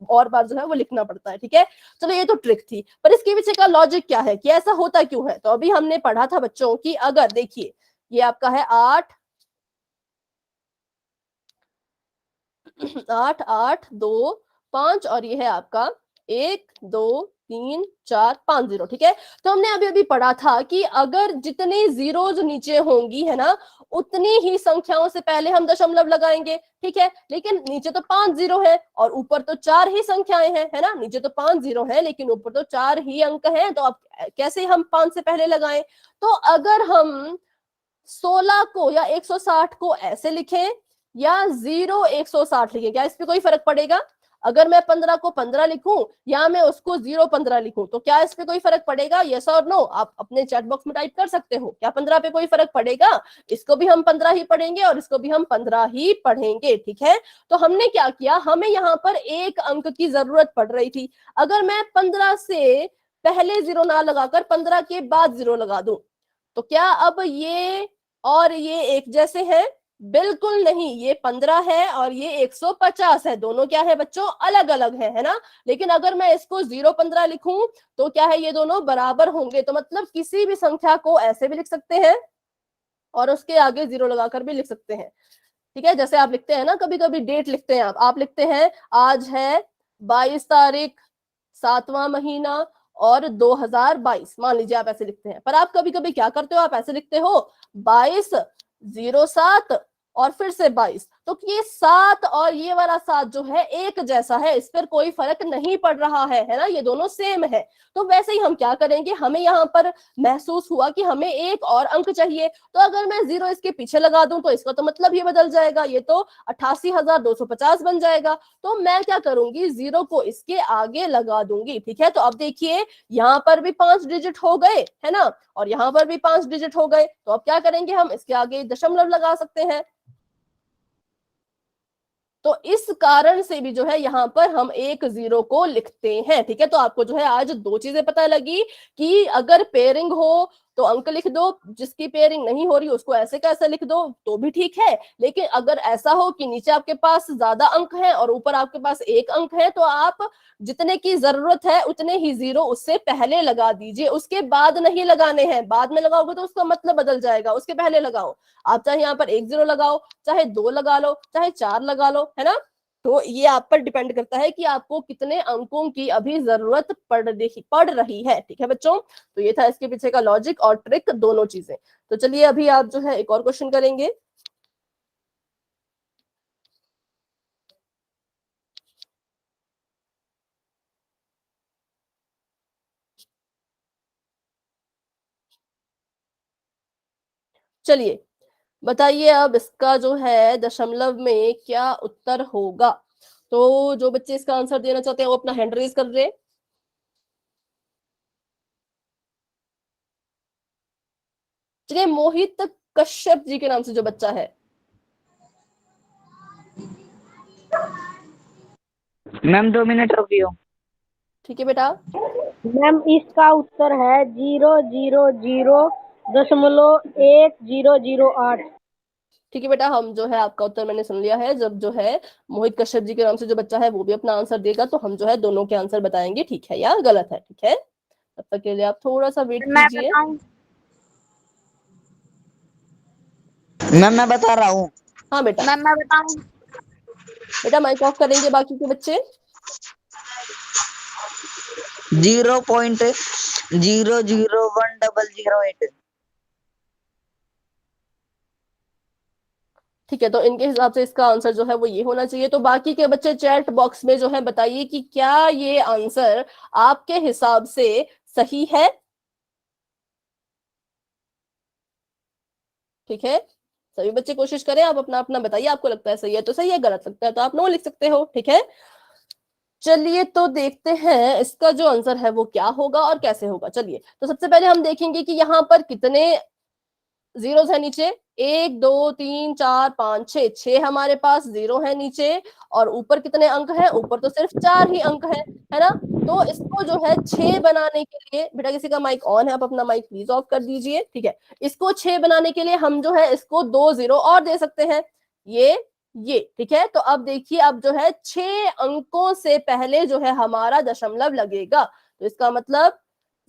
और बार जो है वो लिखना पड़ता है। ठीक है, चलो ये तो ट्रिक थी, पर इसके पीछे का लॉजिक क्या है कि ऐसा होता क्यों है? तो अभी हमने पढ़ा था बच्चों की, अगर देखिए ये आपका है 8 8 8 2 5, और ये है आपका 1 2 3 4 5 जीरो। ठीक है, तो हमने अभी अभी पढ़ा था कि अगर जितनी जीरोज नीचे होंगी, है ना, उतनी ही संख्याओं से पहले हम दशमलव लगाएंगे। ठीक है, लेकिन नीचे तो 5 जीरो है और ऊपर तो 4 ही संख्याएं हैं, है ना, नीचे तो 5 जीरो है लेकिन ऊपर तो 4 ही अंक हैं, तो अब कैसे हम 5 से पहले लगाएं? तो अगर हम 16 को या 160 को ऐसे लिखें या 0 160 लिखें, क्या इस पे कोई फर्क पड़ेगा? अगर मैं 15 को 15 लिखूं या मैं उसको 0-15 लिखूं तो क्या इस पे कोई फर्क पड़ेगा? यस और नो आप अपने चैट बॉक्स में टाइप कर सकते हो। क्या 15 पे कोई फर्क पड़ेगा? इसको भी हम 15 ही पढ़ेंगे और इसको भी हम 15 ही पढ़ेंगे, ठीक है। तो हमने क्या किया, हमें यहाँ पर एक अंक की जरूरत पड़ रही थी। अगर मैं 15 से पहले 0 ना लगाकर 15 के बाद 0 लगा दूं तो क्या अब ये और ये एक जैसे हैं? बिल्कुल नहीं, ये 15 है और ये 150 है, दोनों क्या है बच्चों? अलग अलग है ना। लेकिन अगर मैं इसको 0-15 लिखूं तो क्या है, ये दोनों बराबर होंगे। तो मतलब किसी भी संख्या को ऐसे भी लिख सकते हैं और उसके आगे 0 लगाकर भी लिख सकते हैं, ठीक है। जैसे आप लिखते हैं ना, कभी कभी डेट लिखते हैं आप लिखते हैं आज है 22 तारीख 7वां महीना और 2022, मान लीजिए आप ऐसे लिखते हैं। पर आप कभी कभी क्या करते हो, आप ऐसे लिखते हो 22-07 और फिर से 22। तो ये 7 और ये वाला 7 जो है एक जैसा है, इस पर कोई फर्क नहीं पड़ रहा है ना, ये दोनों सेम है। तो वैसे ही हम क्या करेंगे, हमें यहाँ पर महसूस हुआ कि हमें एक और अंक चाहिए। तो अगर मैं 0 इसके पीछे लगा दूं तो इसका तो मतलब ये बदल जाएगा, ये तो 88,250 बन जाएगा। तो मैं क्या करूंगी, 0 को इसके आगे लगा दूंगी, ठीक है। तो अब देखिए यहाँ पर भी 5 डिजिट हो गए है ना, और यहाँ पर भी 5 डिजिट हो गए। तो अब क्या करेंगे, हम इसके आगे दशमलव लगा सकते हैं। तो इस कारण से भी जो है यहाँ पर हम एक 0 को लिखते हैं, ठीक है। तो आपको जो है आज दो चीजें पता लगी कि अगर पेयरिंग हो तो अंक लिख दो, जिसकी पेयरिंग नहीं हो रही उसको ऐसे कैसे लिख दो तो भी ठीक है। लेकिन अगर ऐसा हो कि नीचे आपके पास ज्यादा अंक है और ऊपर आपके पास एक अंक है तो आप जितने की जरूरत है उतने ही 0 उससे पहले लगा दीजिए, उसके बाद नहीं लगाने हैं। बाद में लगाओगे तो उसका मतलब बदल जाएगा, उसके पहले लगाओ। आप चाहे यहाँ पर 1 0 लगाओ, चाहे 2 लगा लो, चाहे 4 लगा लो, है ना। तो ये आप पर डिपेंड करता है कि आपको कितने अंकों की अभी जरूरत पड़ रही है, ठीक है बच्चों। तो ये था इसके पीछे का लॉजिक और ट्रिक, दोनों चीजें। तो चलिए अभी आप जो है एक और क्वेश्चन करेंगे। चलिए बताइए अब इसका जो है दशमलव में क्या उत्तर होगा। तो जो बच्चे इसका आंसर देना चाहते हैं वो अपना हैंड रेज कर रहे हैं। चलिए मोहित कश्यप जी के नाम से जो बच्चा है। मैम 2 मिनट रुकियो। ठीक है बेटा। मैम इसका उत्तर है 000.1008। ठीक है बेटा, हम जो है आपका उत्तर मैंने सुन लिया है। जब जो है मोहित कश्यप जी के नाम से जो बच्चा है वो भी अपना आंसर देगा तो हम जो है दोनों के आंसर बताएंगे, ठीक है या गलत है, ठीक है। तब तक के लिए आप थोड़ा सा वेट कीजिए। मैम मैं बता रहा हूँ। हाँ बेटा। मैम मैं बताऊं? बेटा माइक ऑफ करेंगे बाकी के बच्चे। 0.001008। ठीक है, तो इनके हिसाब से इसका आंसर जो है वो ये होना चाहिए। तो बाकी के बच्चे चैट बॉक्स में जो है बताइए कि क्या ये आंसर आपके हिसाब से सही है। ठीक है, सभी बच्चे कोशिश करें, आप अपना अपना बताइए, आपको लगता है सही है तो सही है, गलत लगता है तो आप नो लिख सकते हो, ठीक है। चलिए तो देखते हैं इसका जो आंसर है वो क्या होगा और कैसे होगा। चलिए तो सबसे पहले हम देखेंगे कि यहाँ पर कितने जीरोस है नीचे। 1 2 3 4 5 6, 6 हमारे पास जीरो है नीचे। और ऊपर कितने अंक है, ऊपर तो सिर्फ 4 ही अंक है ना। तो इसको जो है 6 बनाने के लिए, बेटा किसी का माइक ऑन है, आप अपना माइक प्लीज ऑफ कर दीजिए, ठीक है। इसको 6 बनाने के लिए हम जो है इसको 2 0 और दे सकते हैं, ये ठीक है। तो अब देखिए, अब जो है 6 अंकों से पहले जो है हमारा दशमलव लगेगा। तो इसका मतलब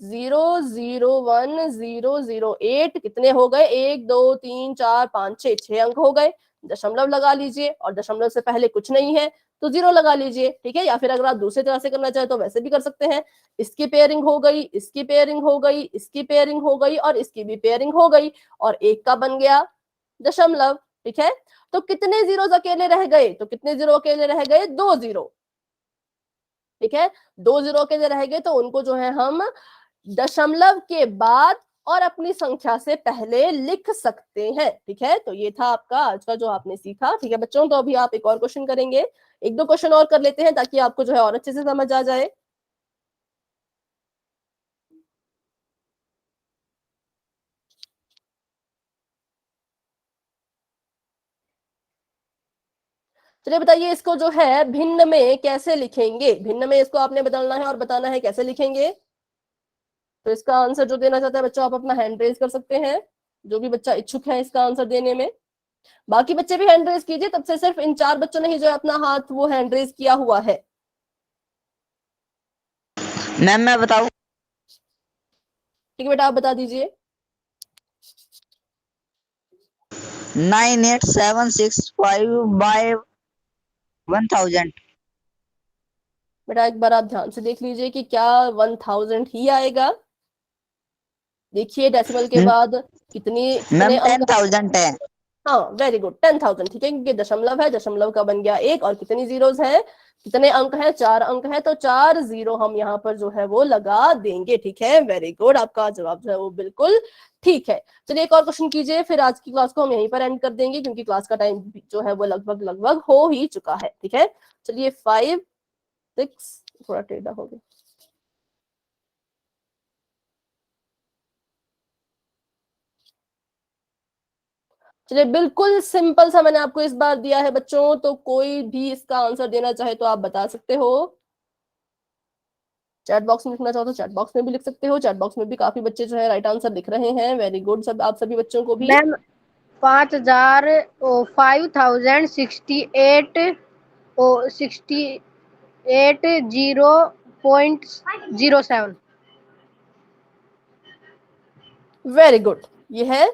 0010008 कितने हो गए, 1 2 3 4 5 6, 6 अंक हो गए। दशमलव लगा लीजिए और दशमलव से पहले कुछ नहीं है तो 0 लगा लीजिए, ठीक है। या फिर अगर आप दूसरी तरह से करना चाहे तो वैसे भी कर सकते हैं। इसकी पेयरिंग हो गई, इसकी पेयरिंग हो गई, इसकी पेयरिंग हो गई और इसकी भी पेयरिंग हो गई और एक का बन गया दशमलव, ठीक है। तो कितने जीरोस अकेले रह गए, तो कितने जीरो अकेले रह गए, 2 0, ठीक है। 2 0 अकेले रह गए तो उनको जो है हम दशमलव के बाद और अपनी संख्या से पहले लिख सकते हैं, ठीक है। तो ये था आपका आज का जो आपने सीखा, ठीक है बच्चों। तो अभी आप एक और क्वेश्चन करेंगे। एक दो क्वेश्चन और कर लेते हैं ताकि आपको जो है और अच्छे से समझ आ जाए। चलिए बताइए, इसको जो है भिन्न में कैसे लिखेंगे? भिन्न में इसको आपने बदलना है और बताना है कैसे लिखेंगे। तो इसका आंसर जो देना चाहता है बच्चों, आप अपना हैंड रेज कर सकते हैं, जो भी बच्चा इच्छुक है इसका आंसर देने में। बाकी बच्चे भी हैंड रेज कीजिए, तब से सिर्फ इन 4 बच्चों ने ही जो है अपना हाथ वो हैंड रेज किया हुआ है। मैम मैं बताऊं? ठीक है बेटा, आप बता दीजिए। 98,765 बाय 1000। बेटा एक बार आप ध्यान से देख लीजिए कि क्या 1000 ही आएगा। देखिए डेसिमल के बाद कितने मैम अंक। 10,000 है। हाँ वेरी गुड, 10,000 ठीक है, क्योंकि दशमलव है, दशमलव का बन गया 1 और कितनी जीरोस है, कितने अंक है, 4 अंक है, तो 4 0 हम यहाँ पर जो है वो लगा देंगे। ठीक है, वेरी गुड, आपका जवाब जो है वो बिल्कुल ठीक है। चलिए एक और क्वेश्चन कीजिए, फिर आज की क्लास को हम यहीं पर एंड कर देंगे क्योंकि क्लास का टाइम जो है वो लगभग लगभग हो ही चुका है। ठीक है, चलिए 5 6 थोड़ा टेढ़ा हो गया। चलिए बिल्कुल सिंपल सा मैंने आपको इस बार दिया है बच्चों, तो कोई भी इसका आंसर देना चाहे तो आप बता सकते हो। चैट बॉक्स में लिखना चाहो तो चैट बॉक्स में भी लिख सकते हो, चैट बॉक्स में भी काफी बच्चे जो है राइट आंसर लिख रहे हैं। वेरी गुड, सब आप सभी बच्चों को भी। मैम 5,068 वेरी गुड, ये है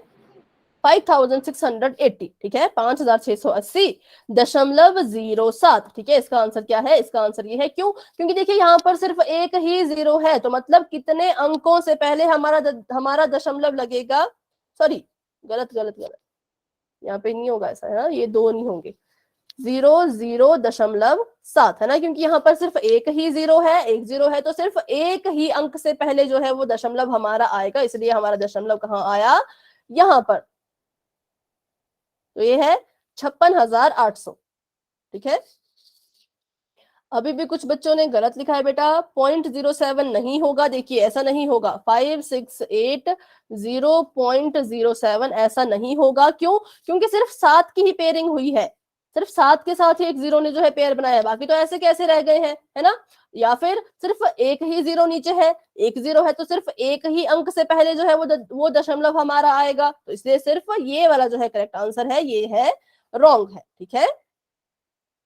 5680। ठीक है, 5680.07। ठीक है, इसका आंसर क्या है? इसका आंसर ये है। क्यों? क्योंकि देखिए यहाँ पर सिर्फ एक ही जीरो है, तो मतलब कितने अंकों से पहले हमारा दशमलव लगेगा। सॉरी, गलत गलत गलत, यहाँ पे नहीं होगा ऐसा है ना, ये 2 नहीं होंगे, 00.7 है ना, क्योंकि यहाँ पर सिर्फ एक ही जीरो है, एक जीरो है, तो सिर्फ एक ही अंक से पहले जो है वो दशमलव हमारा आएगा, इसलिए हमारा दशमलव कहाँ आया? यहाँ पर। तो ये है 56,800। ठीक है, अभी भी कुछ बच्चों ने गलत लिखा है बेटा, 0.07 नहीं होगा। देखिए ऐसा नहीं होगा, 5,680.07 ऐसा नहीं होगा। क्यों? क्योंकि सिर्फ 7 की ही पेयरिंग हुई है, सिर्फ 7 के साथ ही एक जीरो ने जो है पेयर बनाया है, बाकी तो ऐसे कैसे रह गए हैं, है ना? या फिर सिर्फ एक ही जीरो नीचे है, एक जीरो है तो सिर्फ एक ही अंक से पहले जो है वो दशमलव हमारा आएगा, तो इसलिए सिर्फ ये वाला जो है करेक्ट आंसर है, ये है रॉन्ग है। ठीक है,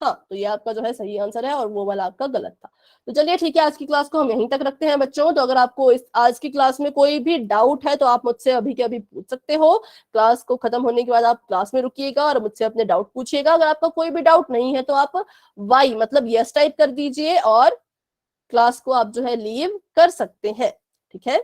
हाँ, तो ये आपका जो है सही आंसर है और वो वाला आपका गलत था। तो चलिए ठीक है, आज की क्लास को हम यहीं तक रखते हैं बच्चों। तो अगर आपको इस आज की क्लास में कोई भी डाउट है तो आप मुझसे अभी के अभी पूछ सकते हो। क्लास को खत्म होने के बाद आप क्लास में रुकिएगा और मुझसे अपने डाउट पूछिएगा। अगर आपका कोई भी डाउट नहीं है तो आप वाई मतलब यस टाइप कर दीजिए और क्लास को आप जो है लीव कर सकते हैं। ठीक है।